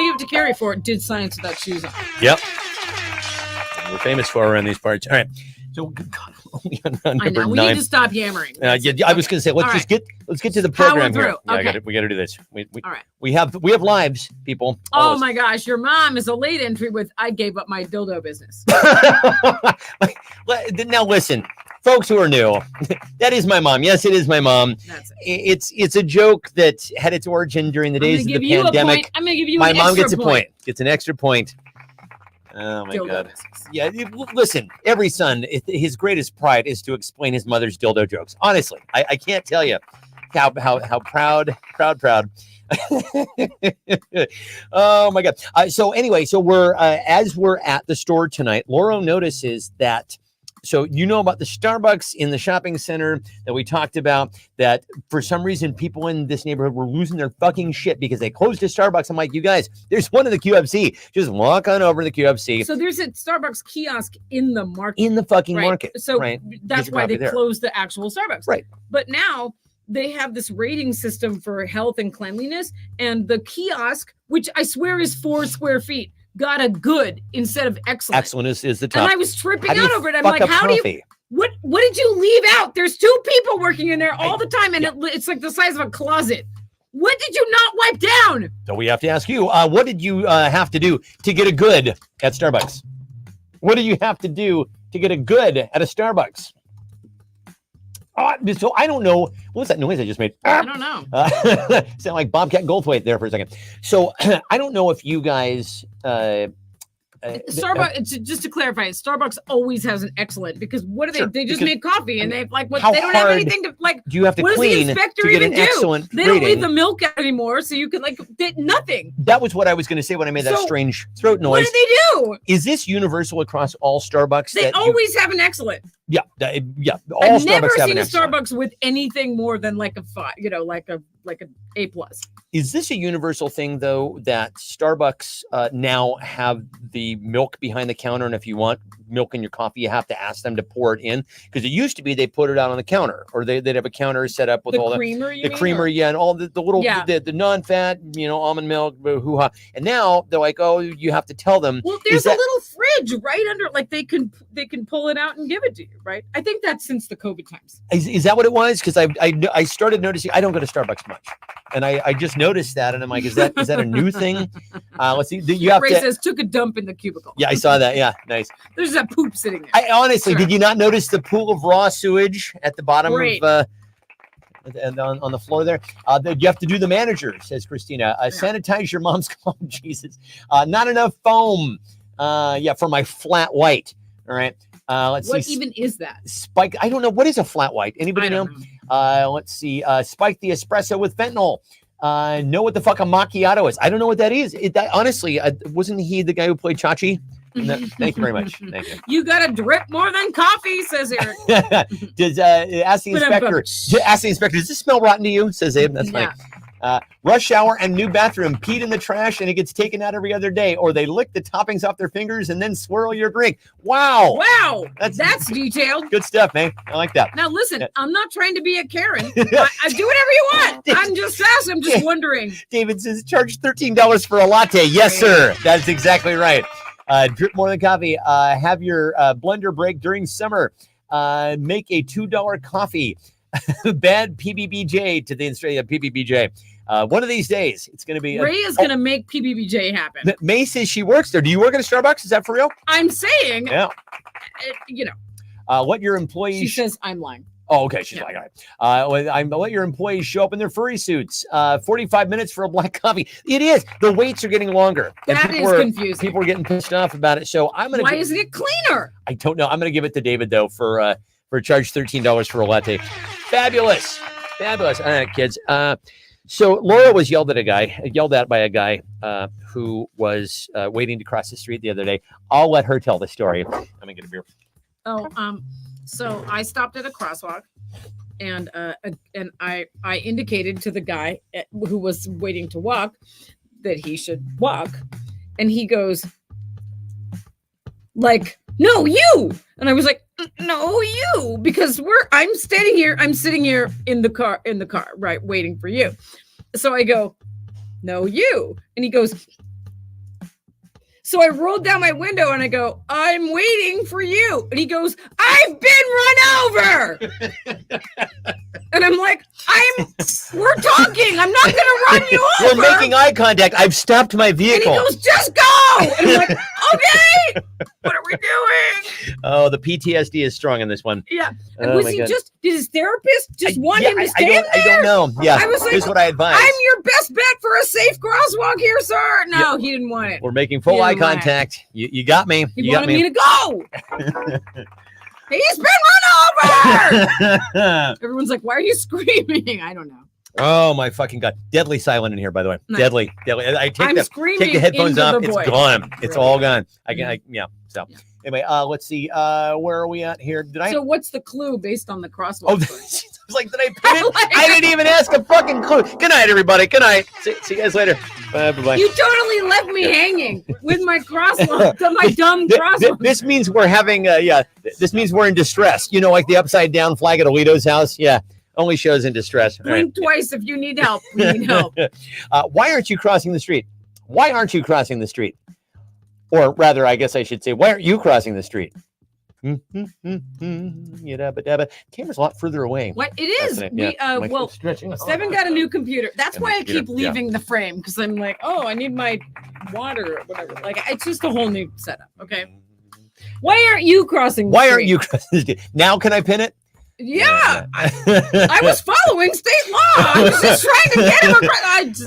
Speaker 2: give it to Carrie for it. Did science without shoes on.
Speaker 1: Yep. We're famous for around these parts. All right. So only on
Speaker 2: I
Speaker 1: number
Speaker 2: know. We
Speaker 1: 9.
Speaker 2: need to stop yammering.
Speaker 1: Yeah, I was going to say let's get to the program here. Yeah,
Speaker 2: Okay.
Speaker 1: we got to do this.
Speaker 2: All right.
Speaker 1: We have lives, people.
Speaker 2: Oh my gosh, your mom is a late entry with I gave up my dildo business.
Speaker 1: Now listen, folks who are new, that is my mom. Yes, it is my mom.
Speaker 2: That's it.
Speaker 1: It's a joke that had its origin during the days of the pandemic.
Speaker 2: I'm gonna give you
Speaker 1: my
Speaker 2: an
Speaker 1: mom
Speaker 2: extra
Speaker 1: gets a
Speaker 2: point.
Speaker 1: Gets an extra point. Oh my
Speaker 2: Dildo
Speaker 1: God.
Speaker 2: business.
Speaker 1: Yeah, listen, every son, his greatest pride is to explain his mother's dildo jokes. Honestly, I can't tell you how proud. Oh my God. So anyway, we're as we're at the store tonight, Laura notices that. So you know about the Starbucks in the shopping center that we talked about, that for some reason people in this neighborhood were losing their fucking shit because they closed a Starbucks. I'm like, you guys, there's one in the QFC. Just walk on over to the QFC.
Speaker 2: So there's a Starbucks kiosk in the market.
Speaker 1: In the fucking market.
Speaker 2: So
Speaker 1: right?
Speaker 2: that's why they closed the actual Starbucks.
Speaker 1: Right.
Speaker 2: But now they have this rating system for health and cleanliness, and the kiosk, which I swear is 4 square feet, got a good instead of excellent.
Speaker 1: Excellent is the top.
Speaker 2: And I was tripping out over it. I'm like,
Speaker 1: how
Speaker 2: do you? What did you leave out? There's 2 people working in there all the time, and it's like the size of a closet. What did you not wipe down?
Speaker 1: So we have to ask you, what did you have to do to get a good at Starbucks? What do you have to do to get a good at a Starbucks? So I don't know. What was that noise I just made?
Speaker 2: I don't know.
Speaker 1: Sound like Bobcat Goldthwait there for a second. So I don't know if you guys.
Speaker 2: Starbucks. Just to clarify, Starbucks always has an excellent, because what do they?
Speaker 1: Sure,
Speaker 2: they just
Speaker 1: because
Speaker 2: make coffee, and they like what?
Speaker 1: how
Speaker 2: They don't have
Speaker 1: hard
Speaker 2: anything to like.
Speaker 1: Do you have to
Speaker 2: what
Speaker 1: clean
Speaker 2: does the inspector
Speaker 1: to get
Speaker 2: even
Speaker 1: an
Speaker 2: do?
Speaker 1: excellent
Speaker 2: They don't
Speaker 1: rating?
Speaker 2: leave the milk out anymore, so you can nothing.
Speaker 1: That was what I was going to say when I made that
Speaker 2: So,
Speaker 1: strange throat noise.
Speaker 2: What do they do?
Speaker 1: Is this universal across all Starbucks?
Speaker 2: They always have an excellent.
Speaker 1: Yeah. All
Speaker 2: I've
Speaker 1: Starbucks
Speaker 2: never
Speaker 1: have
Speaker 2: seen
Speaker 1: an
Speaker 2: a
Speaker 1: excellent.
Speaker 2: Starbucks with anything more than like a 5, like an A+.
Speaker 1: Is this a universal thing, though, that Starbucks now have the milk behind the counter, and if you want milk in your coffee, you have to ask them to pour it in? Because it used to be they put it out on the counter, or they'd have a counter set up with all
Speaker 2: creamer,
Speaker 1: the creamer, and all the little the non-fat, almond milk, hoo-ha. And now they're like, oh, you have to tell them.
Speaker 2: Well, there's a little fridge right under, like they can pull it out and give it to you, right? I think that's since the COVID times.
Speaker 1: Is that what it was? Because I started noticing. I don't go to Starbucks much, and I just noticed that, and I'm like, is that a new thing? Let's see. You have
Speaker 2: Ray
Speaker 1: to.
Speaker 2: says took a dump in the cubicle.
Speaker 1: Yeah, I saw that. Yeah, nice.
Speaker 2: There's a poop sitting there.
Speaker 1: I honestly,
Speaker 2: Sure.
Speaker 1: did you not notice the pool of raw sewage at the bottom
Speaker 2: Great.
Speaker 1: of and on the floor there? You have to do the manager, says Christina. Sanitize your mom's cologne. Jesus, not enough foam. For my flat white. All right. Let's see.
Speaker 2: What even is that?
Speaker 1: Spike. I don't know. What is a flat white? Anybody
Speaker 2: I
Speaker 1: know?
Speaker 2: don't know.
Speaker 1: Let's see. Spike the espresso with fentanyl. Know what the fuck a macchiato is? I don't know what that is. Honestly, wasn't he the guy who played Chachi? No, thank you very much. Thank you.
Speaker 2: You gotta drip more than coffee, says Eric.
Speaker 1: Ask the inspector. Ask the inspector. Does this smell rotten to you? Says Abe. That's funny. Rush hour and new bathroom. Peed in the trash and it gets taken out every other day. Or they lick the toppings off their fingers and then swirl your drink. Wow.
Speaker 2: Wow. That's detailed.
Speaker 1: Good stuff, man. I like that.
Speaker 2: Now listen, I'm not trying to be a Karen. I do whatever you want. I'm just asking. I'm just wondering.
Speaker 1: David says charge $13 for a latte. Yes, sir. That's exactly right. Drip more than coffee. Have your blender break during summer. Make a $2 coffee. Bad PBBJ to the Australia PBBJ. One of these days, it's going to be.
Speaker 2: Ray is going to make PBBJ happen.
Speaker 1: May says she works there. Do you work at a Starbucks? Is that for real?
Speaker 2: I'm saying.
Speaker 1: Yeah. What your employees.
Speaker 2: She says I'm lying.
Speaker 1: Oh, okay. She's like, all right. I'm let your employees show up in their furry suits. 45 minutes for a black coffee. It is. The waits are getting longer.
Speaker 2: That is confusing.
Speaker 1: People are getting pissed off about it. So I'm gonna.
Speaker 2: Why isn't it cleaner?
Speaker 1: I don't know. I'm gonna give it to David though for charge $13 for a latte. Fabulous. All right, kids. So Laura was yelled at by a guy who was waiting to cross the street the other day. I'll let her tell the story. I'm gonna get a beer.
Speaker 2: So I stopped at a crosswalk, and I indicated to the guy who was waiting to walk that he should walk, and he goes, like, "No, you!" And I was like, "No, you!" you because I'm sitting here in the car, right, waiting for you. So I go, no, you. And he goes, so I rolled down my window and I go, I'm waiting for you. And he goes, I've been run over. And I'm like, we're talking. I'm not going to run you over.
Speaker 1: We're making eye contact. I've stopped my vehicle.
Speaker 2: And he goes, just go. And I'm like, okay, what are we doing?
Speaker 1: Oh, the PTSD is strong in this one.
Speaker 2: Yeah. And was he did his therapist want him to stand there?
Speaker 1: I don't know. Yeah.
Speaker 2: I was like,
Speaker 1: here's what I advise.
Speaker 2: I'm your best bet for a safe crosswalk here, sir. No, he didn't want it.
Speaker 1: We're making full eye contact. You got me.
Speaker 2: He wanted me to go. He's been run over. Everyone's like, why are you screaming? I don't know.
Speaker 1: Oh my fucking God. Deadly silent in here, by the way.
Speaker 2: Nice.
Speaker 1: Deadly. I take the headphones off. It's gone. It's all gone. So anyway, let's see. Where are we at here?
Speaker 2: So what's the clue based on the crosswalk?
Speaker 1: Oh, I was like, did I pin it? I didn't even ask a fucking clue. Good night, everybody. Good night. See you guys later. Bye-bye.
Speaker 2: You totally left me hanging with my crosswalk, my dumb crosswalk.
Speaker 1: This means we're having, this means we're in distress. You know, like the upside down flag at Alito's house. Yeah. Only shows in distress.
Speaker 2: Blink twice if you need help. We need help.
Speaker 1: Why aren't you crossing the street? Why aren't you crossing the street? Or rather, I guess I should say, why aren't you crossing the street? Camera's a lot further away.
Speaker 2: What it is? Seven got a new computer. That's why I keep leaving the frame because I'm like, oh, I need my water or whatever. Like it's just a whole new setup. Okay. Why aren't you crossing?
Speaker 1: Why aren't you crossing the street? Now can I pin it?
Speaker 2: Yeah, I was following state law. I was just trying to get him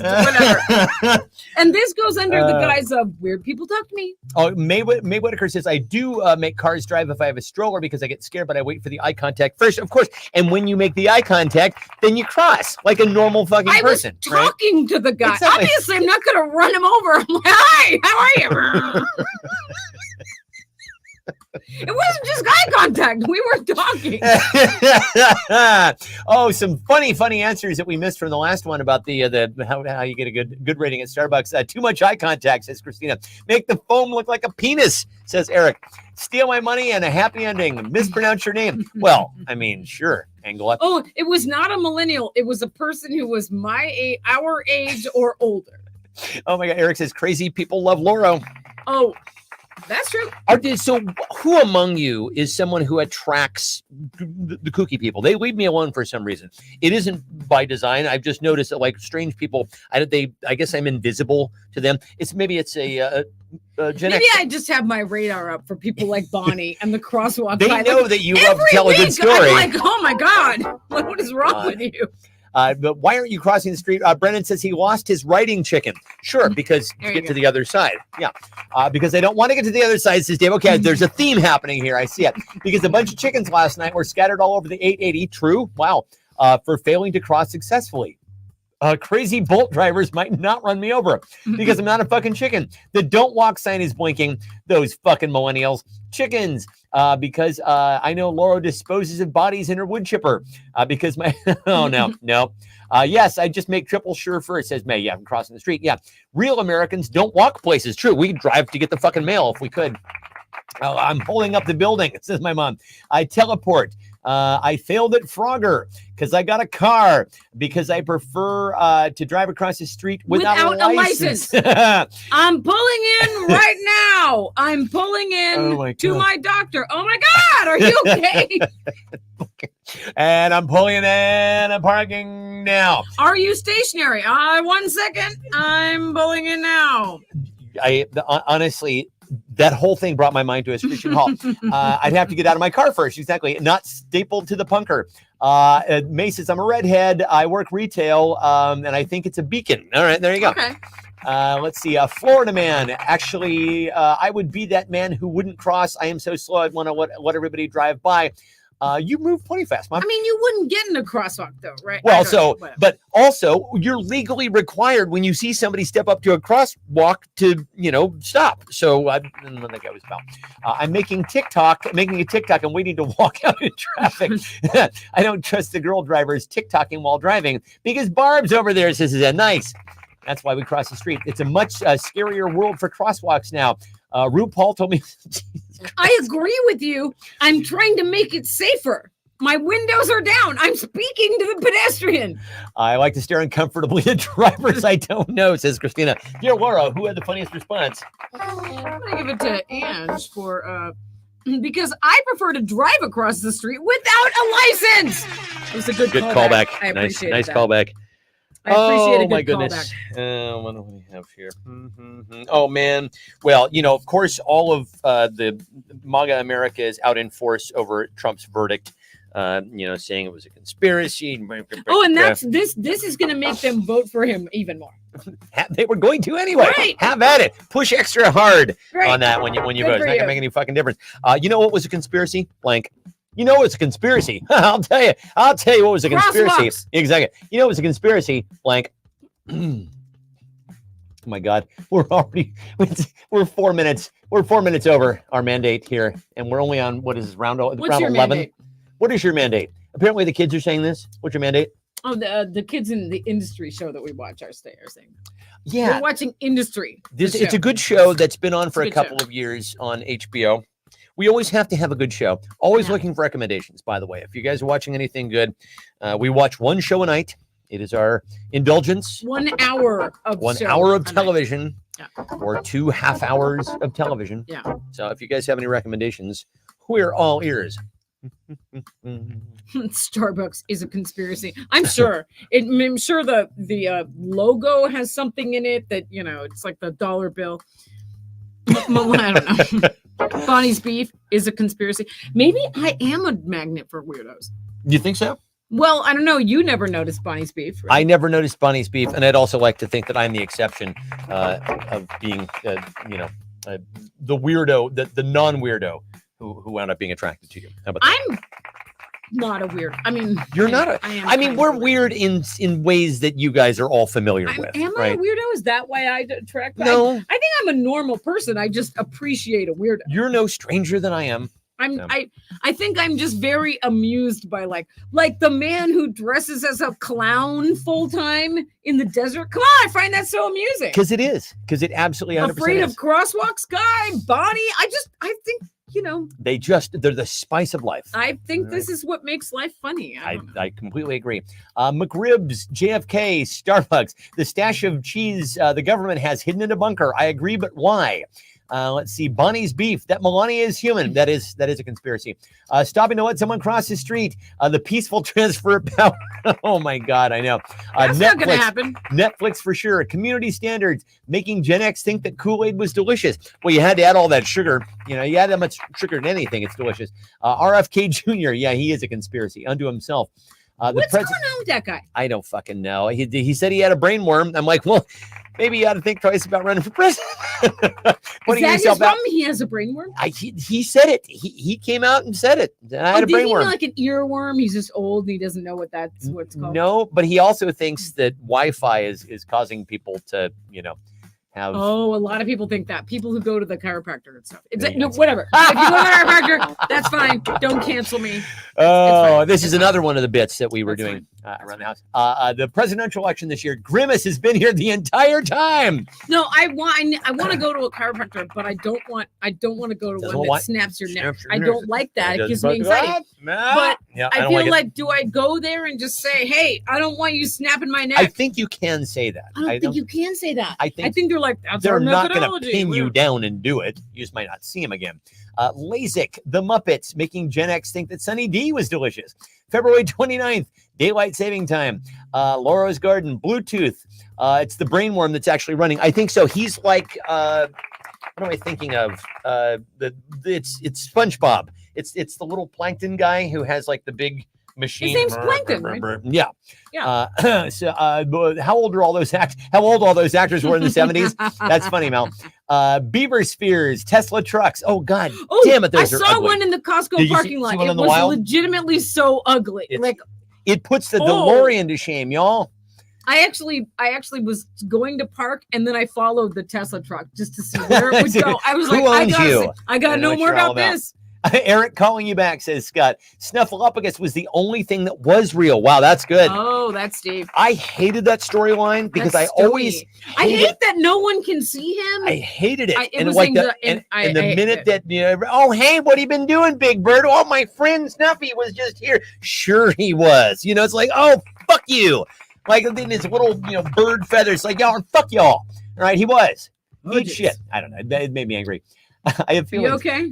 Speaker 2: whatever. And this goes under the guise of weird people talk to me.
Speaker 1: Oh, May Whitaker says, I do make cars drive if I have a stroller because I get scared, but I wait for the eye contact first, of course. And when you make the eye contact, then you cross like a normal fucking person.
Speaker 2: I was talking to the guy. Exactly. Obviously, I'm not going to run him over. I'm like, hi, how are you? It wasn't just eye contact. We were talking.
Speaker 1: Oh, some funny answers that we missed from the last one about the how you get a good rating at Starbucks. Too much eye contact, says Christina. Make the foam look like a penis, says Eric. Steal my money and a happy ending. Mispronounce your name. Well, I mean, sure, Angela.
Speaker 2: Oh, it was not a millennial. It was a person who was our age or older.
Speaker 1: Oh my God, Eric says crazy people love Lauro.
Speaker 2: Oh. That's true.
Speaker 1: So who among you is someone who attracts the kooky people? They leave me alone for some reason. It isn't by design. I've just noticed that like strange people, I guess I'm invisible to them. Maybe it's a
Speaker 2: maybe I just have my radar up for people like Bonnie and the crosswalk.
Speaker 1: They know that you love to tell a good story.
Speaker 2: I'm like, oh my God, what is wrong with you?
Speaker 1: But why aren't you crossing the street? Brennan says he lost his riding chicken. Sure, because to get to the other side. Yeah, because they don't want to get to the other side, says Dave. Okay, there's a theme happening here. I see it. Because a bunch of chickens last night were scattered all over the 880. True. Wow. For failing to cross successfully. Crazy Bolt drivers might not run me over because I'm not a fucking chicken. The don't walk sign is blinking. Those fucking millennials. Chickens. Because I know Laura disposes of bodies in her wood chipper. Because my no. Yes, I just make triple sure first, says May. Yeah, I'm crossing the street. Yeah. Real Americans don't walk places. True. We drive to get the fucking mail if we could. I'm holding up the building, says my mom. I teleport. I failed at Frogger because I got a car because I prefer to drive across the street without a license.
Speaker 2: I'm pulling in right now. I'm pulling in to my doctor. Oh my God, are you okay?
Speaker 1: And I'm pulling in and I'm parking now.
Speaker 2: Are you stationary? 1 second. I'm pulling in now.
Speaker 1: Honestly, that whole thing brought my mind to a screeching halt. I'd have to get out of my car first. Exactly. Not stapled to the punker. May says, I'm a redhead. I work retail, and I think it's a beacon. All right, there you go.
Speaker 2: Okay.
Speaker 1: Let's see. Florida man. Actually, I would be that man who wouldn't cross. I am so slow. I'd want to let everybody drive by. You move pretty fast, Mom.
Speaker 2: I mean, you wouldn't get in a crosswalk, though, right?
Speaker 1: Well, but also, you're legally required when you see somebody step up to a crosswalk to, stop. So I don't know what that guy was about. I'm making a TikTok. I'm waiting to walk out in traffic. I don't trust the girl drivers TikToking while driving because Barb's over there says, nice. That's why we cross the street. It's a much scarier world for crosswalks now. RuPaul told me.
Speaker 2: I agree with you. I'm trying to make it safer. My windows are down. I'm speaking to the pedestrian.
Speaker 1: I like to stare uncomfortably at drivers I don't know, says Christina. Dear Laura, who had the funniest response?
Speaker 2: I'm gonna give it to Ange for because I prefer to drive across the street without a license. It was a good
Speaker 1: callback.
Speaker 2: I
Speaker 1: Nice
Speaker 2: appreciate that.
Speaker 1: callback.
Speaker 2: I appreciate a good
Speaker 1: my goodness.
Speaker 2: callback.
Speaker 1: What do we have here? Oh, man. Well, of course, all of the MAGA America is out in force over Trump's verdict, saying it was a conspiracy.
Speaker 2: Oh, and this is going to make them vote for him even more.
Speaker 1: They were going to anyway.
Speaker 2: Right.
Speaker 1: Have at it. Push extra hard
Speaker 2: Right.
Speaker 1: on that when you
Speaker 2: Good
Speaker 1: vote. It's not
Speaker 2: for
Speaker 1: going to
Speaker 2: you.
Speaker 1: make any fucking difference. You know what was a conspiracy? Blank. You know it's a conspiracy. I'll tell you what was a conspiracy.
Speaker 2: Crosswalks.
Speaker 1: Exactly. You know it was a conspiracy. Blank. Oh my God. We're 4 minutes. We're 4 minutes over our mandate here. And we're only on round
Speaker 2: What's
Speaker 1: 11.
Speaker 2: your mandate?
Speaker 1: What is your mandate? Apparently the kids are saying this. What's your mandate?
Speaker 2: Oh, the kids in the industry show that we watch are saying.
Speaker 1: Yeah.
Speaker 2: We're watching Industry.
Speaker 1: It's a good show that's been on for a
Speaker 2: It's a good
Speaker 1: couple of years on HBO. We always have to have a good show. Always
Speaker 2: Yeah.
Speaker 1: looking for recommendations, by the way. If you guys are watching anything good, we watch one show a night. It is our indulgence.
Speaker 2: 1 hour of
Speaker 1: One
Speaker 2: show
Speaker 1: hour of
Speaker 2: a night.
Speaker 1: television
Speaker 2: Yeah.
Speaker 1: or 2.5 hours of television.
Speaker 2: Yeah.
Speaker 1: So if you guys have any recommendations, we're all ears.
Speaker 2: Starbucks is a conspiracy. I'm sure. I'm sure the logo has something in it that it's like the dollar bill. I don't know. Bonnie's Beef is a conspiracy. Maybe I am a magnet for weirdos.
Speaker 1: You think so?
Speaker 2: Well, I don't know. You never noticed Bonnie's Beef. Right?
Speaker 1: I never noticed Bunny's Beef, and I'd also like to think that I'm the exception of being, the weirdo, the non-weirdo who wound up being attracted to you. How about that?
Speaker 2: I'm not a weird. I mean,
Speaker 1: You're not a.
Speaker 2: I am
Speaker 1: I mean,
Speaker 2: kind
Speaker 1: we're
Speaker 2: of a
Speaker 1: weird in ways that you guys are all familiar with.
Speaker 2: Am I
Speaker 1: right?
Speaker 2: a weirdo? Is that why I attract?
Speaker 1: No.
Speaker 2: I think I'm a normal person. I just appreciate a weirdo.
Speaker 1: You're no stranger than I am. Yeah.
Speaker 2: I think I'm just very amused by like the man who dresses as a clown full time in the desert. Come on, I find that so amusing.
Speaker 1: Because it is. Because it absolutely 100%
Speaker 2: Afraid
Speaker 1: is.
Speaker 2: of crosswalks guy, Bonnie. I think
Speaker 1: They're the spice of life.
Speaker 2: I think this is what makes life funny.
Speaker 1: I completely agree. McRibs, JFK, Starbucks, the stash of cheese the government has hidden in a bunker. I agree, but why? Let's see. Bonnie's Beef. That Melania is human. That is a conspiracy. Stopping to let someone cross the street. The peaceful transfer of power. Oh my God, I know.
Speaker 2: That's not going to happen.
Speaker 1: Netflix for sure. Community standards. Making Gen X think that Kool-Aid was delicious. Well, you had to add all that sugar. You add that much sugar in anything, it's delicious. RFK Jr. Yeah, he is a conspiracy unto himself.
Speaker 2: What's going on with that guy?
Speaker 1: I don't fucking know. He said he had a brain worm. I'm like, well, maybe you ought to think twice about running for president. Putting
Speaker 2: Is that
Speaker 1: yourself
Speaker 2: his
Speaker 1: out.
Speaker 2: problem? He has a brain worm?
Speaker 1: He said it. He came out and said it. I had a
Speaker 2: did
Speaker 1: brain
Speaker 2: he
Speaker 1: worm.
Speaker 2: mean like an earworm? He's just old and he doesn't know what it's called.
Speaker 1: No, but he also thinks that Wi-Fi is causing people to, have.
Speaker 2: Oh, a lot of people think that. People who go to the chiropractor and stuff. It's
Speaker 1: Yeah.
Speaker 2: no, whatever. If you go to the chiropractor, that's fine. Don't cancel me.
Speaker 1: Oh,
Speaker 2: fine.
Speaker 1: this
Speaker 2: It's
Speaker 1: is another one of the bits that we were
Speaker 2: That's
Speaker 1: doing around the house. The presidential election this year, Grimace has been here the entire time.
Speaker 2: No, I want to go to a chiropractor, but I don't want to go to
Speaker 1: Doesn't
Speaker 2: one that
Speaker 1: want-
Speaker 2: snaps your neck.
Speaker 1: snaps your
Speaker 2: I
Speaker 1: neck.
Speaker 2: don't like that. It gives me anxiety. But
Speaker 1: yeah,
Speaker 2: I
Speaker 1: don't
Speaker 2: feel
Speaker 1: like it.
Speaker 2: like, do I go there and just say, "Hey, I don't want you snapping my neck"?
Speaker 1: I think you can say that.
Speaker 2: I don't think you can say that.
Speaker 1: I think
Speaker 2: they're like, that's
Speaker 1: they're
Speaker 2: our
Speaker 1: not going to
Speaker 2: methodology.
Speaker 1: pin you
Speaker 2: We're-
Speaker 1: down and do it. You just might not see him again. LASIK, the Muppets, making Gen X think that Sunny D was delicious. February 29th, daylight saving time. Laura's Garden, Bluetooth. It's the brain worm that's actually running. I think so. He's like, what am I thinking of? It's SpongeBob. It's the little plankton guy who has like the big machine.
Speaker 2: His name's Plankton, right?
Speaker 1: Yeah.
Speaker 2: Yeah.
Speaker 1: So how old are all those how old all those actors were in the 70s? That's funny, Mel. Beaver Spheres, Tesla trucks. Oh God, damn it!
Speaker 2: I
Speaker 1: Those are
Speaker 2: saw
Speaker 1: ugly.
Speaker 2: one in the Costco
Speaker 1: Did you
Speaker 2: parking
Speaker 1: see
Speaker 2: lot.
Speaker 1: one
Speaker 2: It
Speaker 1: in the
Speaker 2: was
Speaker 1: wild?
Speaker 2: legitimately so ugly.
Speaker 1: It puts the
Speaker 2: Oh.
Speaker 1: DeLorean to shame, y'all.
Speaker 2: I actually was going to park and then I followed the Tesla truck just to see where it would go. I was
Speaker 1: Who
Speaker 2: like,
Speaker 1: owns you?
Speaker 2: I gotta
Speaker 1: I know
Speaker 2: know
Speaker 1: what
Speaker 2: more
Speaker 1: you're all
Speaker 2: about
Speaker 1: about.
Speaker 2: this.
Speaker 1: Eric calling you back, says Scott. Snuffleupagus was the only thing that was real. Wow, that's good.
Speaker 2: Oh, that's deep.
Speaker 1: I hated that storyline because
Speaker 2: That's
Speaker 1: I always
Speaker 2: I hate that no one can see him.
Speaker 1: I hated it.
Speaker 2: It was the
Speaker 1: minute that oh hey, what have you been doing, Big Bird? Oh, my friend Snuffy was just here. Sure he was. It's like, oh, fuck you. Like then his little bird feathers, like y'all, fuck y'all. All right, he was. Eat shit. I don't know. It made me angry. I have feelings.
Speaker 2: You okay?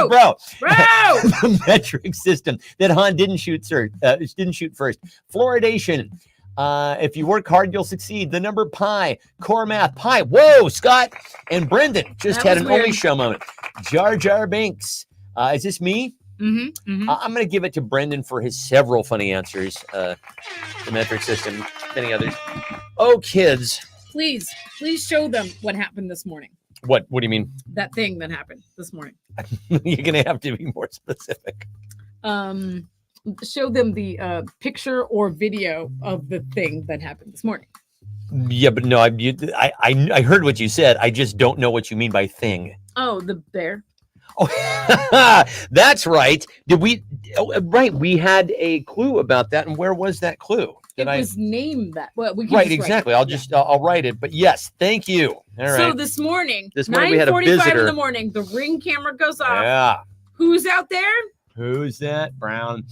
Speaker 1: Bro.
Speaker 2: The
Speaker 1: metric system that Han didn't shoot first. Fluoridation. If you work hard, you'll succeed. The number pi. Core math. Pi. Whoa, Scott and Brendan just had an only show moment. Jar Jar Binks. Is this me?
Speaker 2: Mm-hmm.
Speaker 1: I'm going to give it to Brendan for his several funny answers. The metric system, many others. Oh, kids.
Speaker 2: Please show them what happened this morning.
Speaker 1: What do you mean?
Speaker 2: That thing that happened this morning.
Speaker 1: You're going to have to be more specific.
Speaker 2: Show them the picture or video of the thing that happened this morning.
Speaker 1: Yeah, but no, I heard what you said. I just don't know what you mean by thing.
Speaker 2: Oh, the bear.
Speaker 1: Oh, that's right. Did we? Oh, right. We had a clue about that. And where was that clue?
Speaker 2: It was named that. Well, we can
Speaker 1: right, exactly. I'll write it. But yes, thank you. All right.
Speaker 2: So this morning
Speaker 1: we had a visitor.
Speaker 2: in the morning, the Ring camera goes off.
Speaker 1: Yeah.
Speaker 2: Who's out there?
Speaker 1: Who's that? Brown.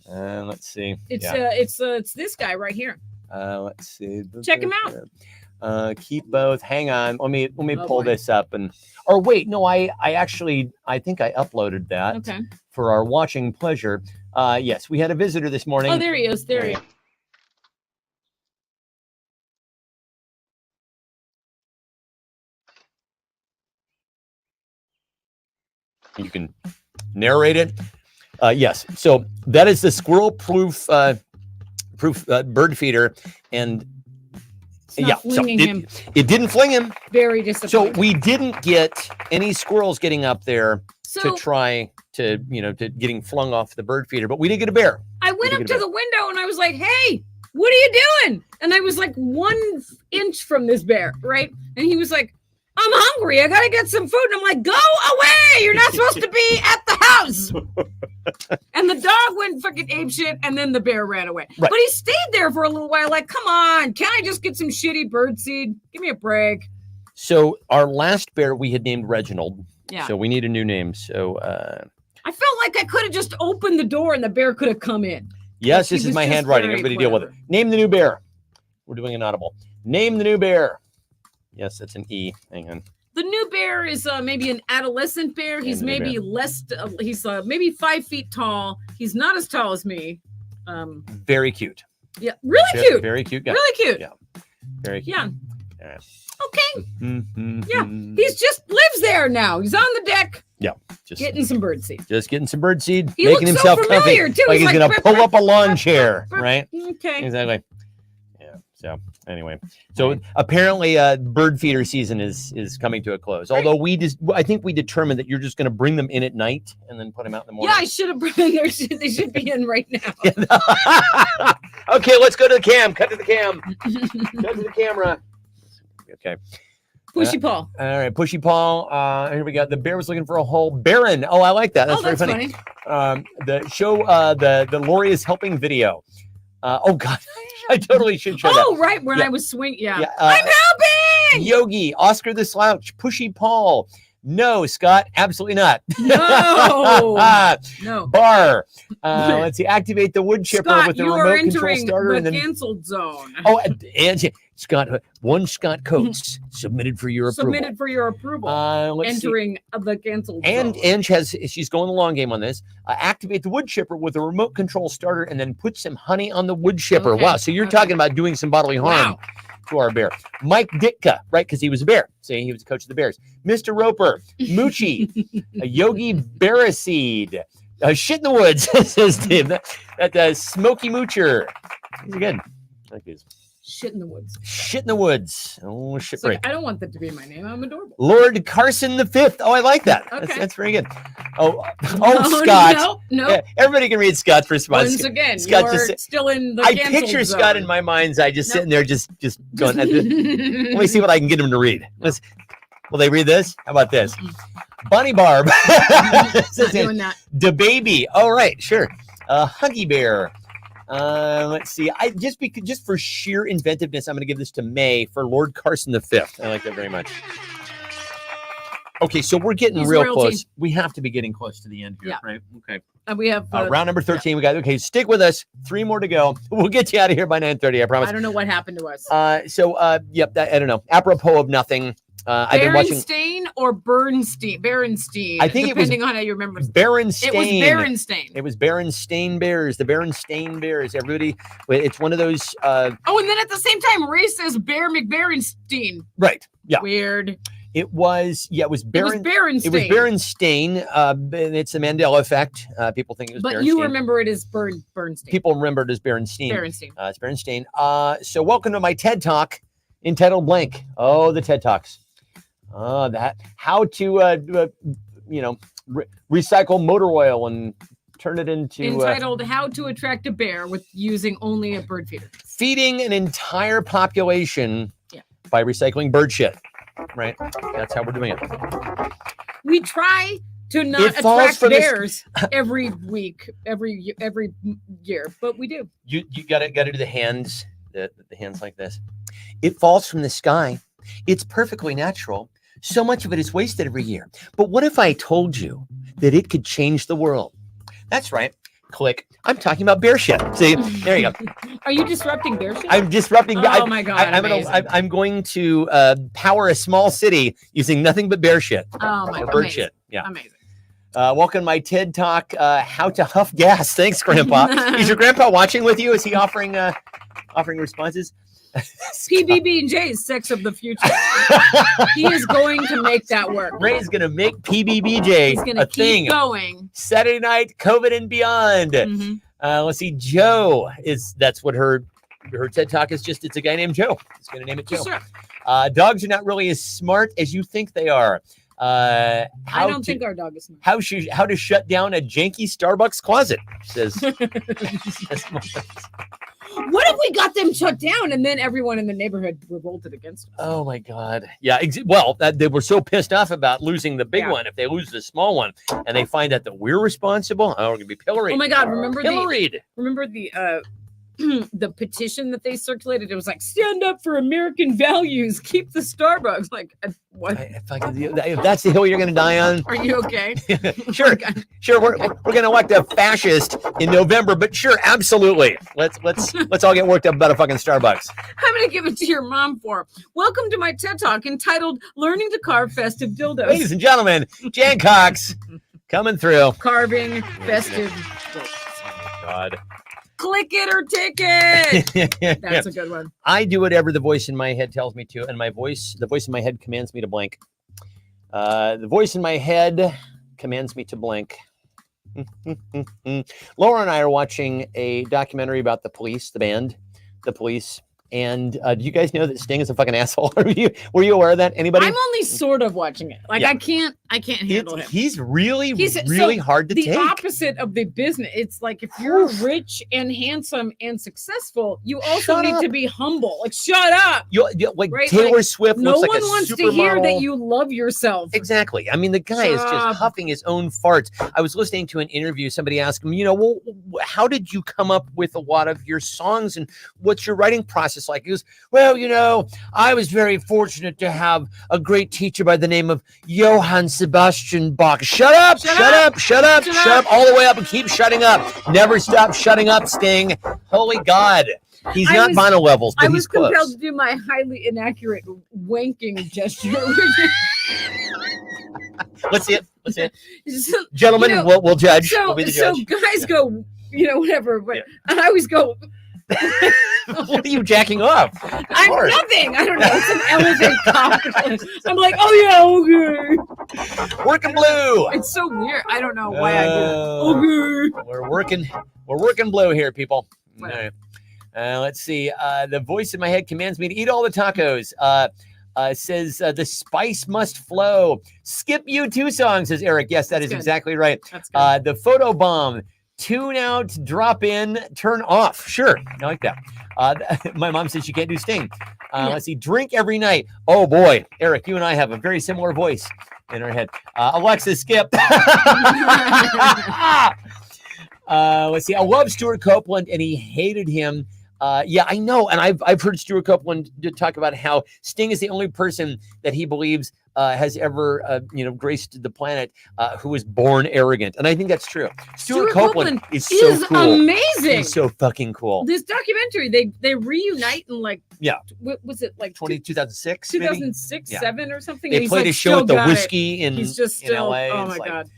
Speaker 1: Let's see.
Speaker 2: It's this guy right here.
Speaker 1: Let's see.
Speaker 2: Check him out.
Speaker 1: Keep both. Hang on. Let me pull this up or wait. No, I think I uploaded that.
Speaker 2: Okay.
Speaker 1: For our watching pleasure. Yes, we had a visitor this morning.
Speaker 2: Oh, there he is. There he is.
Speaker 1: You can narrate it. Yes. So that is the squirrel-proof bird feeder, and it didn't fling him.
Speaker 2: Very disappointing.
Speaker 1: So we didn't get any squirrels getting up there to try to getting flung off the bird feeder, but we did get a bear.
Speaker 2: I went up to the window and I was like, "Hey, what are you doing?" And I was like 1 inch from this bear, right? And he was like, "I'm hungry. I gotta get some food." And I'm like, "Go away! You're not supposed to be at the house." And the dog went fucking apeshit, and then the bear ran away. Right. But he stayed there for a little while. Like, come on, can't I just get some shitty bird seed? Give me a break.
Speaker 1: So our last bear we had named Reginald.
Speaker 2: Yeah.
Speaker 1: So we need a new name. So
Speaker 2: I felt like I could have just opened the door and the bear could have come in.
Speaker 1: Yes, this is my handwriting. Everybody deal with it. Name the new bear. We're doing an audible. Name the new bear. Yes, that's an E. Hang on.
Speaker 2: The new bear is maybe an adolescent bear. He's maybe he's maybe 5 feet tall. He's not as tall as me.
Speaker 1: Very cute.
Speaker 2: Yeah, really cute.
Speaker 1: Very cute guy.
Speaker 2: Really cute.
Speaker 1: Yeah. Very cute.
Speaker 2: Yeah.
Speaker 1: All right.
Speaker 2: Okay. Yeah. He's just lives there now. He's on the deck.
Speaker 1: Yeah.
Speaker 2: Just getting some bird seed.
Speaker 1: Just getting some bird seed.
Speaker 2: He
Speaker 1: making himself
Speaker 2: so familiar,
Speaker 1: comfy.
Speaker 2: Too.
Speaker 1: Like he's going to pull up a lawn chair. Right?
Speaker 2: Okay.
Speaker 1: Exactly. Yeah. So anyway. So apparently bird feeder season is coming to a close. Although I think we determined that you're just going to bring them in at night and then put them out in the morning.
Speaker 2: Yeah, I should have brought them there. They should be in right now.
Speaker 1: Okay, let's go to the cam. Cut to the cam. Cut to the camera. Okay.
Speaker 2: Pushy Paul.
Speaker 1: All right, Pushy Paul. Here we go. The bear was looking for a hole. Baron. Oh, I like that. That's very funny. The show, the Lori is helping video. Oh God, I totally should show that.
Speaker 2: Oh, right, when I was swinging. Yeah. I'm helping.
Speaker 1: Yogi, Oscar the Slouch, Pushy Paul. No, Scott, absolutely not.
Speaker 2: No. No.
Speaker 1: Bar. Let's see. Activate the wood chipper
Speaker 2: Scott,
Speaker 1: with the remote control starter.
Speaker 2: The
Speaker 1: and then
Speaker 2: canceled zone.
Speaker 1: Oh, and Scott, one Scott Coates submitted for your approval.
Speaker 2: Submitted for your approval. Entering the canceled
Speaker 1: zone. And she's going the long game on this. Activate the wood chipper with a remote control starter and then put some honey on the wood chipper. Okay. Wow. So you're talking about doing some bodily harm to our bear. Mike Ditka, right? Because he was a bear, saying he was the coach of the Bears. Mr. Roper, Moochie, Yogi Baraseed, Shit in the Woods, says Tim. That Smoky Moocher. These are good. I like these.
Speaker 2: Shit in the Woods.
Speaker 1: Shit in the Woods. Oh, shit break.
Speaker 2: Like, I don't want that to be my name. I'm adorable.
Speaker 1: Lord Carson V. Oh, I like that. Okay. That's very good. Oh, Scott.
Speaker 2: No.
Speaker 1: Yeah, everybody can read Scott's response.
Speaker 2: Once again,
Speaker 1: Scott
Speaker 2: you're still in the
Speaker 1: I picture zone. Scott in my mind's eye just sitting there just going, let me see what I can get him to read. Will they read this? How about this? Bunny Barb.
Speaker 2: Not doing that.
Speaker 1: The baby. All right, sure. Huggy Bear. Let's see. I just for sheer inventiveness, I'm going to give this to May for Lord Carson V. I like that very much. Okay, so we're getting
Speaker 2: He's
Speaker 1: real
Speaker 2: royalty.
Speaker 1: close. We have to be getting close to the end here,
Speaker 2: Yeah.
Speaker 1: right? Okay.
Speaker 2: And we have.
Speaker 1: Round number 13. We got. Okay, stick with us. 3 more to go. We'll get you out of here by 9:30. I promise.
Speaker 2: I don't know what happened to us.
Speaker 1: Yep. I don't know. Apropos of nothing. I've been watching
Speaker 2: Berenstain or Bernstein? Berenstain.
Speaker 1: I think it was
Speaker 2: depending on how you remember.
Speaker 1: Berenstain.
Speaker 2: It was Berenstain.
Speaker 1: It was Berenstain Bears. The Berenstain Bears. Everybody. It's one of those.
Speaker 2: Oh, and then at the same time, Ray says Bear McBerenstein.
Speaker 1: Right. Yeah.
Speaker 2: Weird.
Speaker 1: It was. Yeah. It was
Speaker 2: It was Berenstain.
Speaker 1: It was Berenstain. It's the Mandela effect. People think it was.
Speaker 2: But
Speaker 1: Berenstain.
Speaker 2: you remember it as Bernstein.
Speaker 1: People remember it as Berenstain.
Speaker 2: Berenstain.
Speaker 1: It's Berenstain. So welcome to my TED Talk entitled Blank. Oh, the TED Talks. That how to recycle motor oil and turn it into
Speaker 2: Entitled How to Attract a Bear with Using Only a Bird Feeder.
Speaker 1: feeding an entire population by recycling bird shit. Right? That's how we're doing it.
Speaker 2: We try to not
Speaker 1: It falls
Speaker 2: attract
Speaker 1: from the-
Speaker 2: bears every week, every year, but we do.
Speaker 1: You gotta do the hands, the hands like this. It falls from the sky. It's perfectly natural. So much of it is wasted every year. But what if I told you that it could change the world? That's right. Click. I'm talking about bear shit. See, there you go.
Speaker 2: Are you disrupting bear shit?
Speaker 1: I'm disrupting.
Speaker 2: Oh my God,
Speaker 1: I'm going to power a small city using nothing but bear shit.
Speaker 2: Oh my
Speaker 1: Or
Speaker 2: God.
Speaker 1: bird shit. Yeah.
Speaker 2: Amazing.
Speaker 1: Welcome to my TED Talk. How to huff gas. Thanks, Grandpa. Is your grandpa watching with you? Is he offering responses?
Speaker 2: PBB&J's Sex of the Future. He is going to make that work.
Speaker 1: Ray's gonna make PBBJ
Speaker 2: He's going to
Speaker 1: a thing.
Speaker 2: keep going.
Speaker 1: Saturday night, COVID and beyond.
Speaker 2: Mhm.
Speaker 1: Let's see. Joe that's what her TED Talk is. Just it's a guy named Joe. He's gonna name it Joe.
Speaker 2: Sure.
Speaker 1: Dogs are not really as smart as you think they are.
Speaker 2: I don't think our dog is smart.
Speaker 1: How to shut down a janky Starbucks closet, says.
Speaker 2: What if we got them shut down and then everyone in the neighborhood revolted against us?
Speaker 1: Oh my God. Yeah. They were so pissed off about losing the big one. If they lose the small one and they find out that we're responsible, we're going to be pilloried.
Speaker 2: Oh my God. Remember
Speaker 1: Pilloried.
Speaker 2: the petition that they circulated? It was like, stand up for American values, keep the Starbucks. Like, what?
Speaker 1: If that's the hill you're going to die on.
Speaker 2: Are you okay?
Speaker 1: Sure. Sure. We're going to elect a fascist in November, but sure. Absolutely. Let's all get worked up about a fucking Starbucks.
Speaker 2: I'm going to give it to your mom for. Welcome to my TED Talk entitled Learning to Carve Festive Dildos.
Speaker 1: Ladies and gentlemen, Jan Cox coming through.
Speaker 2: Carving festive dildos.
Speaker 1: Oh, God.
Speaker 2: Click it or tick it. That's a good one.
Speaker 1: I do whatever the voice in my head tells me to, and the voice in my head commands me to blank. The voice in my head commands me to blank. Laura and I are watching a documentary about the Police, the band, the Police. And do you guys know that Sting is a fucking asshole? Were you aware of that? Anybody?
Speaker 2: I'm only sort of watching it. Like,
Speaker 1: Yeah.
Speaker 2: I can't handle him.
Speaker 1: He's really
Speaker 2: He's
Speaker 1: hard to
Speaker 2: the
Speaker 1: take.
Speaker 2: opposite of the business. It's like if you're rich and handsome and successful, you also
Speaker 1: Shut
Speaker 2: need
Speaker 1: up.
Speaker 2: to be humble. Like, shut up.
Speaker 1: Like
Speaker 2: Right?
Speaker 1: Taylor
Speaker 2: Like,
Speaker 1: Swift
Speaker 2: No
Speaker 1: looks
Speaker 2: one
Speaker 1: like a
Speaker 2: wants to hear
Speaker 1: supermodel.
Speaker 2: that you love yourself.
Speaker 1: Exactly. I mean, the guy is
Speaker 2: Stop.
Speaker 1: just huffing his own farts. I was listening to an interview. Somebody asked him, well, how did you come up with a lot of your songs and what's your writing process like? He goes, well, I was very fortunate to have a great teacher by the name of Johann Sebastian Bach. Shut up, shut up, all the way up and keep shutting up. Never stop shutting up, Sting. Holy God. He's not mono levels, but
Speaker 2: I
Speaker 1: he's
Speaker 2: was
Speaker 1: close.
Speaker 2: compelled to do my highly inaccurate wanking gesture.
Speaker 1: Let's see it.
Speaker 2: So,
Speaker 1: Gentlemen, we'll judge.
Speaker 2: So,
Speaker 1: we'll be the
Speaker 2: so
Speaker 1: judge.
Speaker 2: guys go, whatever. But I always go,
Speaker 1: What are you jacking off?
Speaker 2: I'm
Speaker 1: Lord.
Speaker 2: nothing. I don't know. It's an elephant cock. I'm like, oh yeah, okay.
Speaker 1: Working blue.
Speaker 2: It's so weird. I don't know why I do
Speaker 1: Oh.
Speaker 2: that. Okay.
Speaker 1: We're working blue here, people.
Speaker 2: Whatever.
Speaker 1: Let's see. The voice in my head commands me to eat all the tacos. Says the spice must flow. Skip U2 song, says Eric. Yes, that is
Speaker 2: good.
Speaker 1: exactly right.
Speaker 2: That's good.
Speaker 1: The photo bomb. Tune out, drop in, turn off. Sure, I like that. My mom says she can't do Sting. Let's see. Drink every night. Oh boy, Eric, you and I have a very similar voice. in her head. Alexa, skip. Let's see. I love Stuart Copeland, and he hated him. Yeah, I know, and I've heard Stuart Copeland talk about how Sting is the only person that he believes has ever graced the planet who was born arrogant, and I think that's true. Stuart Copeland is so cool.
Speaker 2: Amazing.
Speaker 1: He's so fucking cool.
Speaker 2: This documentary, they reunite in what was it, like
Speaker 1: 2006,
Speaker 2: 2006,
Speaker 1: maybe?
Speaker 2: 7 or something?
Speaker 1: They played a show at the Whiskey in
Speaker 2: He's just still,
Speaker 1: LA.
Speaker 2: oh my God.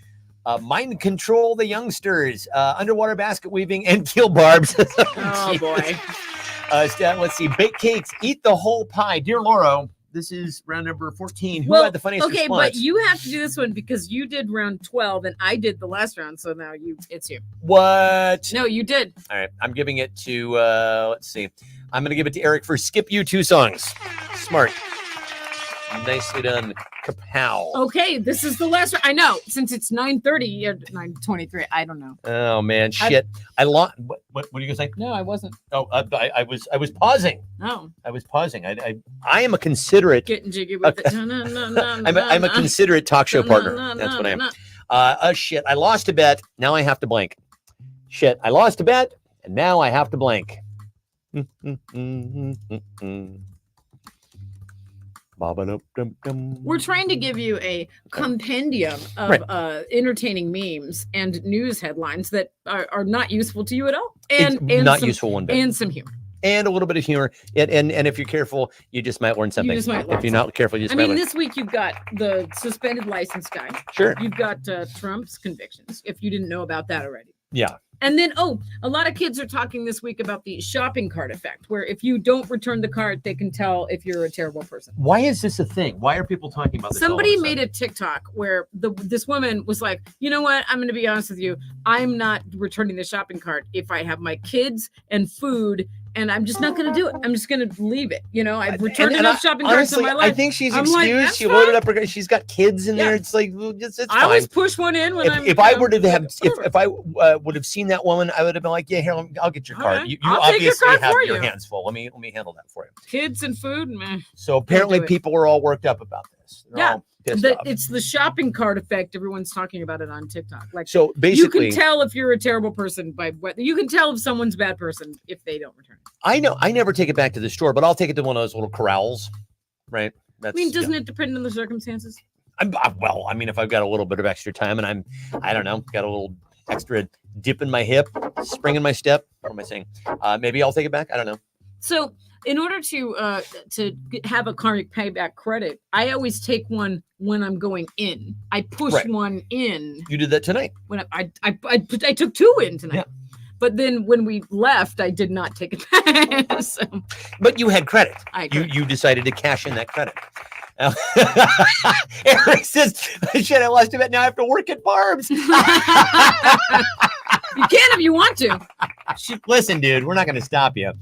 Speaker 1: Mind Control the Youngsters, Underwater Basket Weaving, and Kill Barbs.
Speaker 2: Oh boy.
Speaker 1: Let's see. Bake Cakes, Eat the Whole Pie. Dear Laura, this is round number 14. Who had the funniest response?
Speaker 2: But you have to do this one because you did round 12 and I did the last round, so now it's you.
Speaker 1: What?
Speaker 2: No, you did.
Speaker 1: All right, I'm giving it to, let's see. I'm going to give it to Eric for Skip You 2 songs. Smart. Nicely done. Kapow.
Speaker 2: Okay, this is the last one. I know, since it's 9:30 or 9:23. I don't know.
Speaker 1: Oh man, shit. I lost. What are you gonna say?
Speaker 2: No, I wasn't.
Speaker 1: Oh, I was pausing.
Speaker 2: Oh.
Speaker 1: I was pausing. I am a considerate.
Speaker 2: Getting jiggy with it.
Speaker 1: I'm a considerate talk show partner. That's what I am. Shit. I lost a bet. Now I have to blank. Shit. I lost a bet, and now I have to blank.
Speaker 2: We're trying to give you a compendium of entertaining memes and news headlines that are not useful to you at all, and
Speaker 1: not useful one bit,
Speaker 2: and some humor,
Speaker 1: and a little bit of humor, and if you're careful, you just might learn something. If you're not careful, you just might learn.
Speaker 2: This week you've got the suspended license guy.
Speaker 1: Sure.
Speaker 2: You've got Trump's convictions. If you didn't know about that already.
Speaker 1: Yeah.
Speaker 2: And then, a lot of kids are talking this week about the shopping cart effect, where if you don't return the cart, they can tell if you're a terrible person.
Speaker 1: Why is this a thing? Why are people talking about this?
Speaker 2: Somebody made a TikTok where this woman was like, you know what? I'm going to be honest with you. I'm not returning the shopping cart if I have my kids and food, and I'm just not going to do it. I'm just going to leave it. I've returned enough shopping carts in my life.
Speaker 1: I think she's excused. She loaded up her. She's got kids in there. It's like it's
Speaker 2: I always push one in when
Speaker 1: if I were to have if I would have seen that woman, I would have been like, yeah, here, I'll get your card.
Speaker 2: Right.
Speaker 1: You obviously have your hands full. Let me handle that for you.
Speaker 2: Kids and food, man.
Speaker 1: So apparently people are all worked up about this.
Speaker 2: It's the shopping cart effect. Everyone's talking about it on TikTok. Like,
Speaker 1: so basically,
Speaker 2: you can tell if you're a terrible person by what you can tell if someone's a bad person if they don't return it.
Speaker 1: I know. I never take it back to the store, but I'll take it to one of those little corrals, right?
Speaker 2: Doesn't it depend on the circumstances?
Speaker 1: If I've got a little bit of extra time and I don't know, got a little extra dip in my hip, spring in my step. What am I saying? Maybe I'll take it back. I don't know.
Speaker 2: So in order to have a karmic payback credit, I always take one when I'm going in. I push one in. You
Speaker 1: did that tonight.
Speaker 2: When I took 2 in tonight. Yeah. But then when we left, I did not take it back. So.
Speaker 1: But you had credit. You decided to cash in that credit. Eric says, shit, I lost a bet. Now I have to work at Barb's.
Speaker 2: You can if you want to.
Speaker 1: Listen, dude, we're not going to stop you.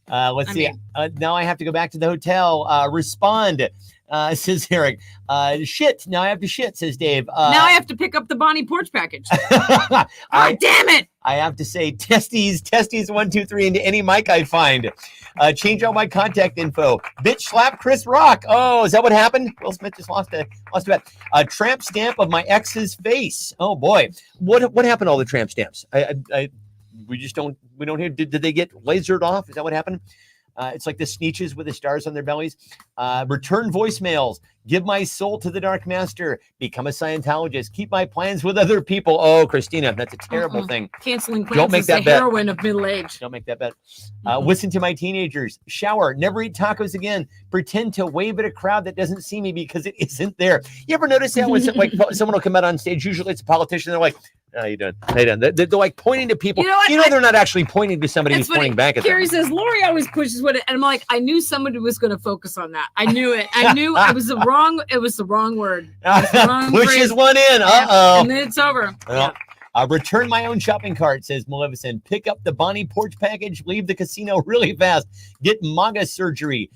Speaker 1: Let's see. Now I have to go back to the hotel. Respond, says Eric. Shit. Now I have to shit, says Dave.
Speaker 2: Now I have to pick up the Bonnie Porch package. Damn it.
Speaker 1: I have to say testes 1, 2, 3 into any mic I find. Change all my contact info. Bitch slap Chris Rock. Oh, is that what happened? Will Smith just lost a bet. A tramp stamp of my ex's face. Oh boy. What happened to all the tramp stamps? We don't hear. Did they get lasered off? Is that what happened? It's like the Sneetches with the stars on their bellies. Return voicemails. Give my soul to the Dark Master. Become a Scientologist. Keep my plans with other people. Oh, Christina, that's a terrible thing.
Speaker 2: Canceling plans. Don't make that bet. Heroin of middle age.
Speaker 1: Don't make that bet. Listen to my teenagers. Shower. Never eat tacos again. Pretend to wave at a crowd that doesn't see me because it isn't there. You ever notice that when someone will come out on stage? Usually it's a politician. They're like, how you doing? How you doing? They're like pointing to people. They're not actually pointing to somebody who's pointing back at them.
Speaker 2: Carrie says, Lori always pushes with it. And I'm like, I knew somebody was going to focus on that. I knew it. I knew it was the wrong word.
Speaker 1: Pushes one in. Uh-oh.
Speaker 2: And then it's over.
Speaker 1: Well, return my own shopping cart, says Maleficent. Pick up the Bonnie Porch package. Leave the casino really fast. Get MAGA surgery.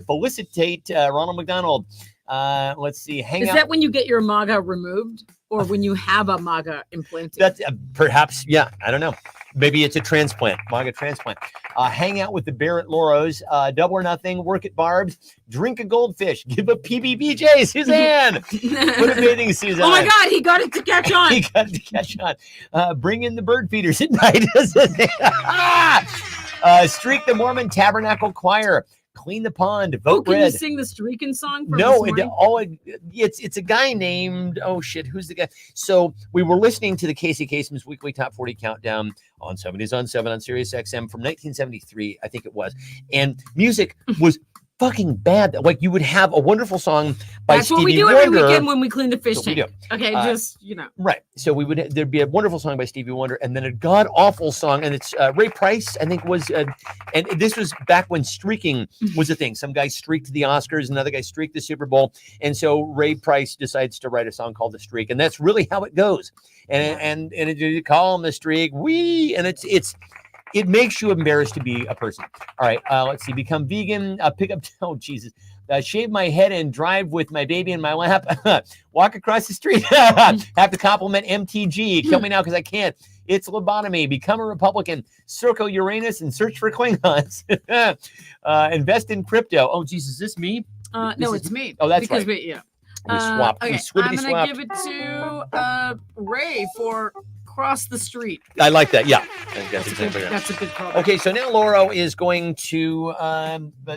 Speaker 1: Felicitate Ronald McDonald. Let's see.
Speaker 2: Is that when you get your MAGA removed? or when you have a MAGA implanted.
Speaker 1: That's perhaps, yeah, I don't know. Maybe it's a transplant, MAGA transplant. Hang out with the Barrett Loros, double or nothing, work at Barb's, drink a goldfish, give a PBBJ, Suzanne. Put a bathing suit on.
Speaker 2: Oh my God, he got it to catch on.
Speaker 1: He got it to catch on. Bring in the bird feeders at night. Streak the Mormon Tabernacle Choir. Clean the pond. Vote
Speaker 2: can
Speaker 1: red.
Speaker 2: you sing the streaking song? From
Speaker 1: No,
Speaker 2: this
Speaker 1: it's a guy named, oh shit, who's the guy? So we were listening to the Casey Kasem's weekly top 40 countdown on 70s on 7 on Sirius XM from 1973, I think it was. And music was fucking bad. Like you would have a wonderful song by
Speaker 2: That's
Speaker 1: Stevie
Speaker 2: what we do
Speaker 1: Wonder.
Speaker 2: every weekend when we clean the fish
Speaker 1: That's what we
Speaker 2: tank.
Speaker 1: do.
Speaker 2: Okay, just, you know.
Speaker 1: Right. So there'd be a wonderful song by Stevie Wonder and then a god awful song. And it's Ray Price, I think was, and this was back when streaking was a thing. Some guy streaked the Oscars, another guy streaked the Super Bowl. And so Ray Price decides to write a song called The Streak. And that's really how it goes. And you call him The Streak. It makes you embarrassed to be a person. All right, let's see. Become vegan. Pick up. Oh Jesus. Shave my head and drive with my baby in my lap. Walk across the street. Have to compliment MTG. Kill me now because I can't. It's lobotomy. Become a Republican. Circle Uranus and search for Klingons. Invest in crypto. Oh Jesus, is this me?
Speaker 2: No, it's me.
Speaker 1: Oh, that's
Speaker 2: because
Speaker 1: right.
Speaker 2: Yeah.
Speaker 1: We swapped.
Speaker 2: Okay,
Speaker 1: We
Speaker 2: I'm
Speaker 1: swapped.
Speaker 2: gonna give it to Ray for Cross the Street.
Speaker 1: I like that. Yeah.
Speaker 2: That's a good call.
Speaker 1: Okay, so now Laura is going to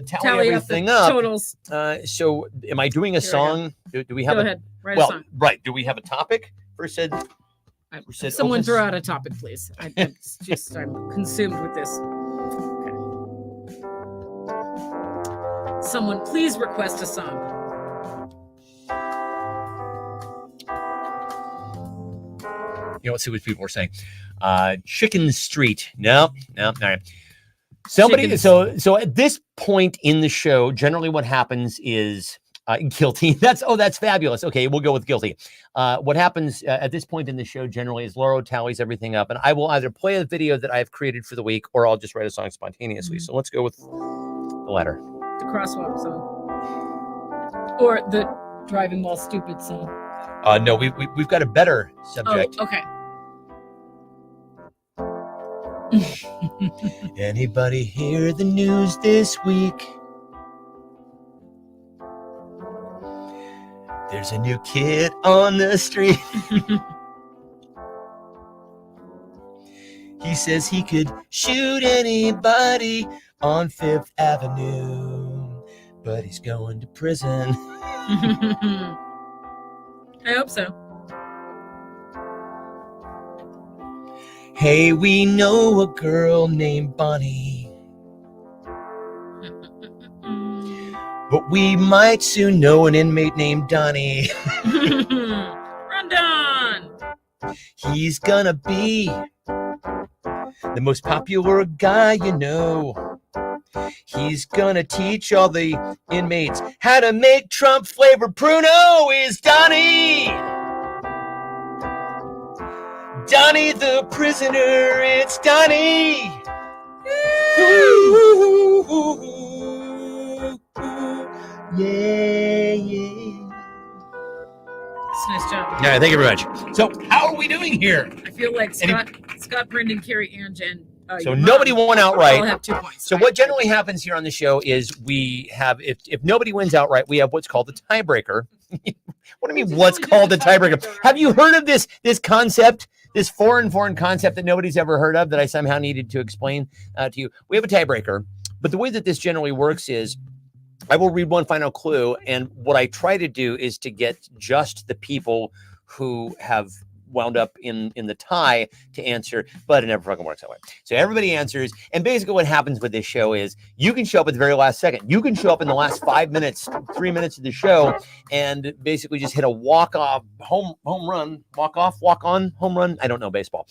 Speaker 1: tally everything
Speaker 2: up.
Speaker 1: up.
Speaker 2: Totals.
Speaker 1: So am I doing a song? Do we have
Speaker 2: Go ahead. Write a song.
Speaker 1: Right. Do we have a topic? First said
Speaker 2: Someone
Speaker 1: opens-
Speaker 2: throw out a topic, please. I'm consumed with this. Okay. Someone please request a song.
Speaker 1: Let's see what people are saying. Chicken Street. No. All right. Somebody.
Speaker 2: Chickens.
Speaker 1: So at this point in the show, generally what happens is guilty. That's fabulous. Okay, we'll go with guilty. What happens at this point in the show generally is Laura tallies everything up, and I will either play a video that I've created for the week, or I'll just write a song spontaneously. So let's go with the latter.
Speaker 2: The crosswalk song. Or the driving while stupid song.
Speaker 1: No, we've got a better subject.
Speaker 2: Oh, okay.
Speaker 1: Anybody hear the news this week? There's a new kid on the street. He says he could shoot anybody on 5th Avenue, but he's going to prison.
Speaker 2: I hope so.
Speaker 1: Hey, we know a girl named Bonnie, but we might soon know an inmate named Donnie.
Speaker 2: Run.
Speaker 1: He's gonna be the most popular guy you know. He's gonna teach all the inmates how to make Trump flavored Pruno. Is Donnie the prisoner? It's Donnie. Yeah.
Speaker 2: Nice job.
Speaker 1: Yeah, thank you very much. So, how are we doing here?
Speaker 2: I feel like Scott, Brendan, Carrie, and Jen.
Speaker 1: So nobody won
Speaker 2: all
Speaker 1: outright.
Speaker 2: have 2 points.
Speaker 1: So what generally happens here on the show is we have, if nobody wins outright, we have what's called the tiebreaker. What do you mean what's called the tiebreaker? Have you heard of this concept, this foreign concept that nobody's ever heard of that I somehow needed to explain to you? We have a tiebreaker, but the way that this generally works is I will read one final clue, and what I try to do is to get just the people who have wound up in the tie to answer, but it never fucking works that way. So everybody answers, and basically what happens with this show is you can show up at the very last second. You can show up in the last 5 minutes, 3 minutes of the show, and basically just hit a walk-off home run, walk-on home run. I don't know baseball.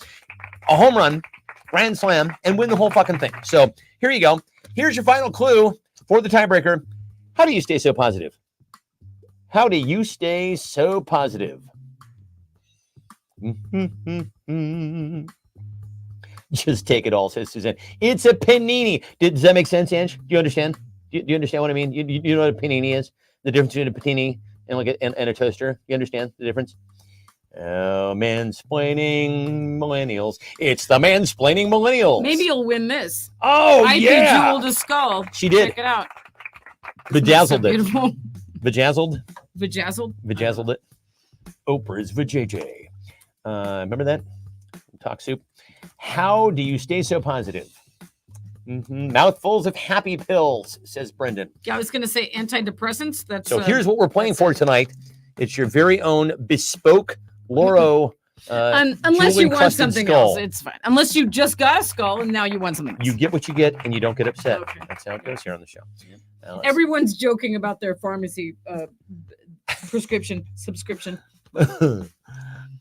Speaker 1: A home run, grand slam, and win the whole fucking thing. So here you go. Here's your final clue for the tiebreaker. How do you stay so positive? How do you stay so positive? Just take it all, says Suzanne. It's a panini. Does that make sense, Ange? Do you understand? Do you understand what I mean? You know what a panini is? The difference between a panini and a toaster? You understand the difference? Oh, mansplaining millennials. It's the mansplaining millennials.
Speaker 2: Maybe you'll win this.
Speaker 1: Oh,
Speaker 2: I
Speaker 1: yeah.
Speaker 2: bejeweled a skull.
Speaker 1: She did.
Speaker 2: Check it out.
Speaker 1: Bedazzled
Speaker 2: So
Speaker 1: it.
Speaker 2: beautiful.
Speaker 1: Bejazzled?
Speaker 2: Bejazzled.
Speaker 1: Bejazzled it. Oprah's vajayjay. Remember that? Talk soup. How do you stay so positive? Mouthfuls of happy pills, says Brendan.
Speaker 2: Yeah, I was going to say antidepressants. That's
Speaker 1: So here's what we're playing for tonight. It's your very own bespoke Loro.
Speaker 2: Unless you want
Speaker 1: jewel-encrusted
Speaker 2: something
Speaker 1: skull.
Speaker 2: else, it's fine. Unless you just got a skull and now you want something else.
Speaker 1: You get what you get, and you don't get upset.
Speaker 2: Okay.
Speaker 1: That's how it goes here on the show. Now let's-
Speaker 2: Everyone's joking about their pharmacy prescription subscription.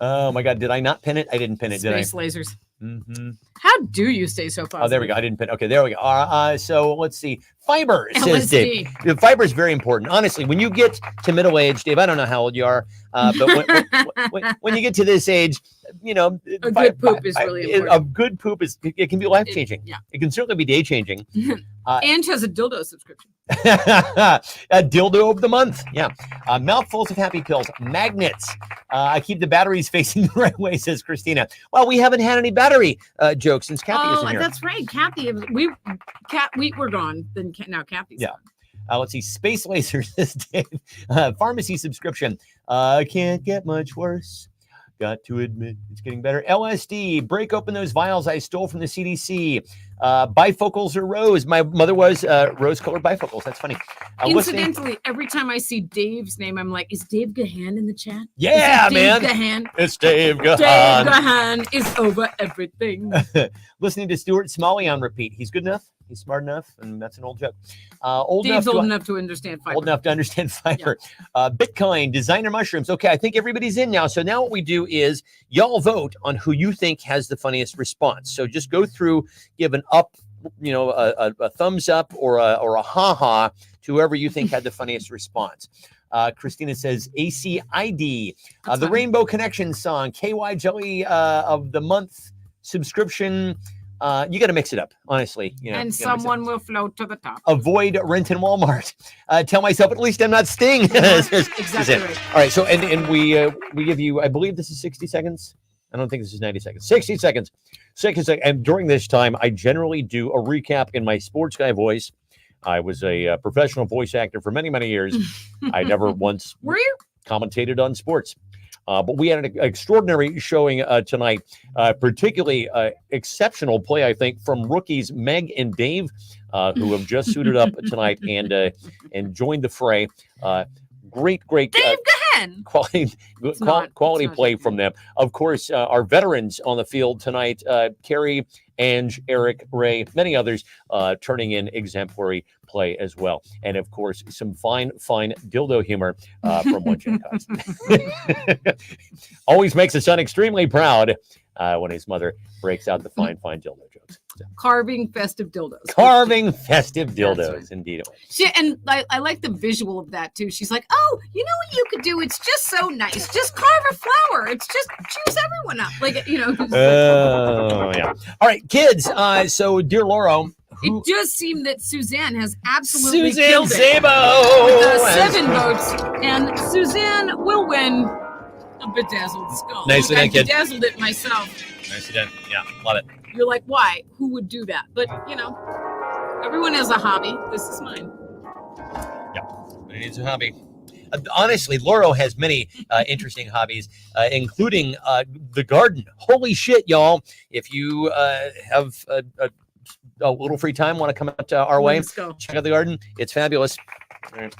Speaker 1: Oh my God! Did I not pin it? I didn't pin it, did I?
Speaker 2: Space lasers.
Speaker 1: Mm-hmm.
Speaker 2: How do you stay so positive?
Speaker 1: Oh, there we go. I didn't pin. Okay, there we go. So let's see. Fiber, says
Speaker 2: LSD.
Speaker 1: Dave. The fiber is very important. Honestly, when you get to middle age, Dave, I don't know how old you are, but when you get to this age, you know,
Speaker 2: A good poop is really important.
Speaker 1: A good poop it can be life changing.
Speaker 2: Yeah.
Speaker 1: It can certainly be day changing.
Speaker 2: And has a dildo subscription.
Speaker 1: A dildo of the month. Yeah. Mouthfuls of happy pills. Magnets. I keep the batteries facing the right way, says Christina. Well, we haven't had any battery jokes since Kathy isn't here.
Speaker 2: That's right. Kathy, we were gone. Then now Kathy's
Speaker 1: Yeah.
Speaker 2: gone.
Speaker 1: Let's see. Space Laser, says Dave. Pharmacy subscription. Can't get much worse. Got to admit, it's getting better. LSD. Break open those vials I stole from the CDC. Bifocals or rose. My mother was rose-colored bifocals. That's funny.
Speaker 2: Incidentally, every time I see Dave's name, I'm like, is Dave Gahan in the chat?
Speaker 1: Yeah,
Speaker 2: Is it Dave
Speaker 1: man.
Speaker 2: Gahan?
Speaker 1: It's Dave Gahan.
Speaker 2: Dave Gahan is over everything.
Speaker 1: Listening to Stuart Smalley on repeat. He's good enough. He's smart enough, and that's an old joke.
Speaker 2: Dave's old enough to understand fiber.
Speaker 1: Old enough to understand fiber. Bitcoin, designer mushrooms. Okay, I think everybody's in now. So now what we do is y'all vote on who you think has the funniest response. So just go through, give an up, you know, a thumbs up or a ha-ha to whoever you think had the funniest response. Christina says ACID, the
Speaker 2: fine.
Speaker 1: Rainbow Connection song, KY Jelly of the month subscription. You got to mix it up, honestly. You know,
Speaker 2: And
Speaker 1: you gotta mix it up.
Speaker 2: someone will float to the top.
Speaker 1: Avoid rent in Walmart. Tell myself at least I'm not Sting.
Speaker 2: Exactly right.
Speaker 1: All right. So and we give you, I believe this is 60 seconds. I don't think this is 90 seconds. 60 seconds. 60 seconds. And during this time, I generally do a recap in my sports guy voice. I was a professional voice actor for many, many years. I never once
Speaker 2: Were you?
Speaker 1: commentated on sports. But we had an extraordinary showing tonight, particularly exceptional play, I think, from rookies Meg and Dave, who have just suited up tonight and joined the fray. Great
Speaker 2: Dave Gahan.
Speaker 1: quality
Speaker 2: not
Speaker 1: play
Speaker 2: Dave
Speaker 1: from them. Of course, our veterans on the field tonight, Kerry, Ange, Eric, Ray, many others turning in exemplary play as well. And of course, some fine dildo humor from one Jim Cox. Always makes a son extremely proud when his mother breaks out the fine dildo jokes. So,
Speaker 2: Carving festive dildos.
Speaker 1: carving festive dildos,
Speaker 2: That's right.
Speaker 1: indeed.
Speaker 2: And I like the visual of that too. She's like, oh, you know what you could do? It's just so nice. Just carve a flower. It's just choose everyone up. Like, you know.
Speaker 1: Oh, yeah. All right, kids. So, dear Lauro,
Speaker 2: It does seem that Suzanne has absolutely
Speaker 1: Suzanne
Speaker 2: killed it.
Speaker 1: Zabo
Speaker 2: With 7 votes, and Suzanne will win a bedazzled skull.
Speaker 1: Nicely
Speaker 2: Look,
Speaker 1: done,
Speaker 2: I
Speaker 1: kid.
Speaker 2: bedazzled it myself.
Speaker 1: Nicely done. Yeah, love it.
Speaker 2: You're like, why? Who would do that? But you know, everyone has a hobby. This is mine.
Speaker 1: But it needs a hobby. Honestly, Lauro has many interesting hobbies, including the garden. Holy shit, y'all. If you have a little free time, want to come out our way,
Speaker 2: Let's go.
Speaker 1: check out the garden. It's fabulous. All right.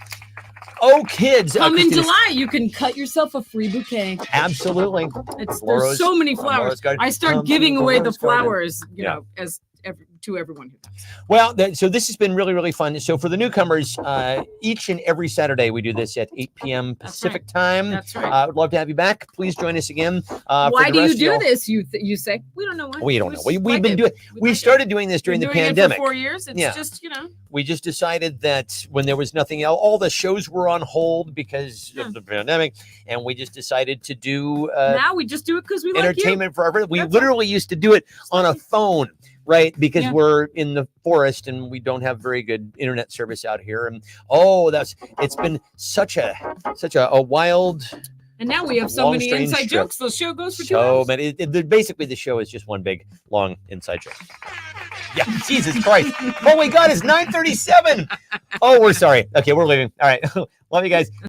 Speaker 1: Oh, kids.
Speaker 2: Come in
Speaker 1: Christina's-
Speaker 2: July, you can cut yourself a free bouquet.
Speaker 1: Absolutely.
Speaker 2: There's
Speaker 1: Laura's-
Speaker 2: so many
Speaker 1: Laura's
Speaker 2: flowers.
Speaker 1: garden.
Speaker 2: I start
Speaker 1: Come
Speaker 2: giving
Speaker 1: to
Speaker 2: away the
Speaker 1: Laura's garden.
Speaker 2: flowers, you
Speaker 1: Yeah.
Speaker 2: know, to everyone who does.
Speaker 1: Well, so this has been really, really fun. So for the newcomers, each and every Saturday we do this at 8 p.m.
Speaker 2: That's
Speaker 1: Pacific time.
Speaker 2: That's right.
Speaker 1: I would love to have you back. Please join us again.
Speaker 2: Why do you do this? You say we don't know why.
Speaker 1: We don't know.
Speaker 2: just
Speaker 1: We've
Speaker 2: like
Speaker 1: been
Speaker 2: it.
Speaker 1: doing. We
Speaker 2: like it.
Speaker 1: started doing this during
Speaker 2: Been
Speaker 1: the
Speaker 2: doing
Speaker 1: pandemic.
Speaker 2: it for 4 years. It's
Speaker 1: Yeah.
Speaker 2: just, you know.
Speaker 1: We just decided that when there was nothing else, all the shows were on hold because of the pandemic, and we just decided to do
Speaker 2: Now we just do it because we like you.
Speaker 1: entertainment for everyone. We
Speaker 2: That's
Speaker 1: literally used to do it on a phone, right? Because
Speaker 2: Yeah.
Speaker 1: we're in the forest and we don't have very good internet service out here. And it's been such a wild
Speaker 2: And now we have so
Speaker 1: Long,
Speaker 2: many
Speaker 1: strange
Speaker 2: inside
Speaker 1: trip.
Speaker 2: jokes. The show goes for 2
Speaker 1: So
Speaker 2: hours.
Speaker 1: many. Basically, the show is just one big, long inside joke. Yeah, Jesus Christ. Oh my God, it's 9:37. Oh, we're sorry. Okay, we're leaving. All right. Love you guys.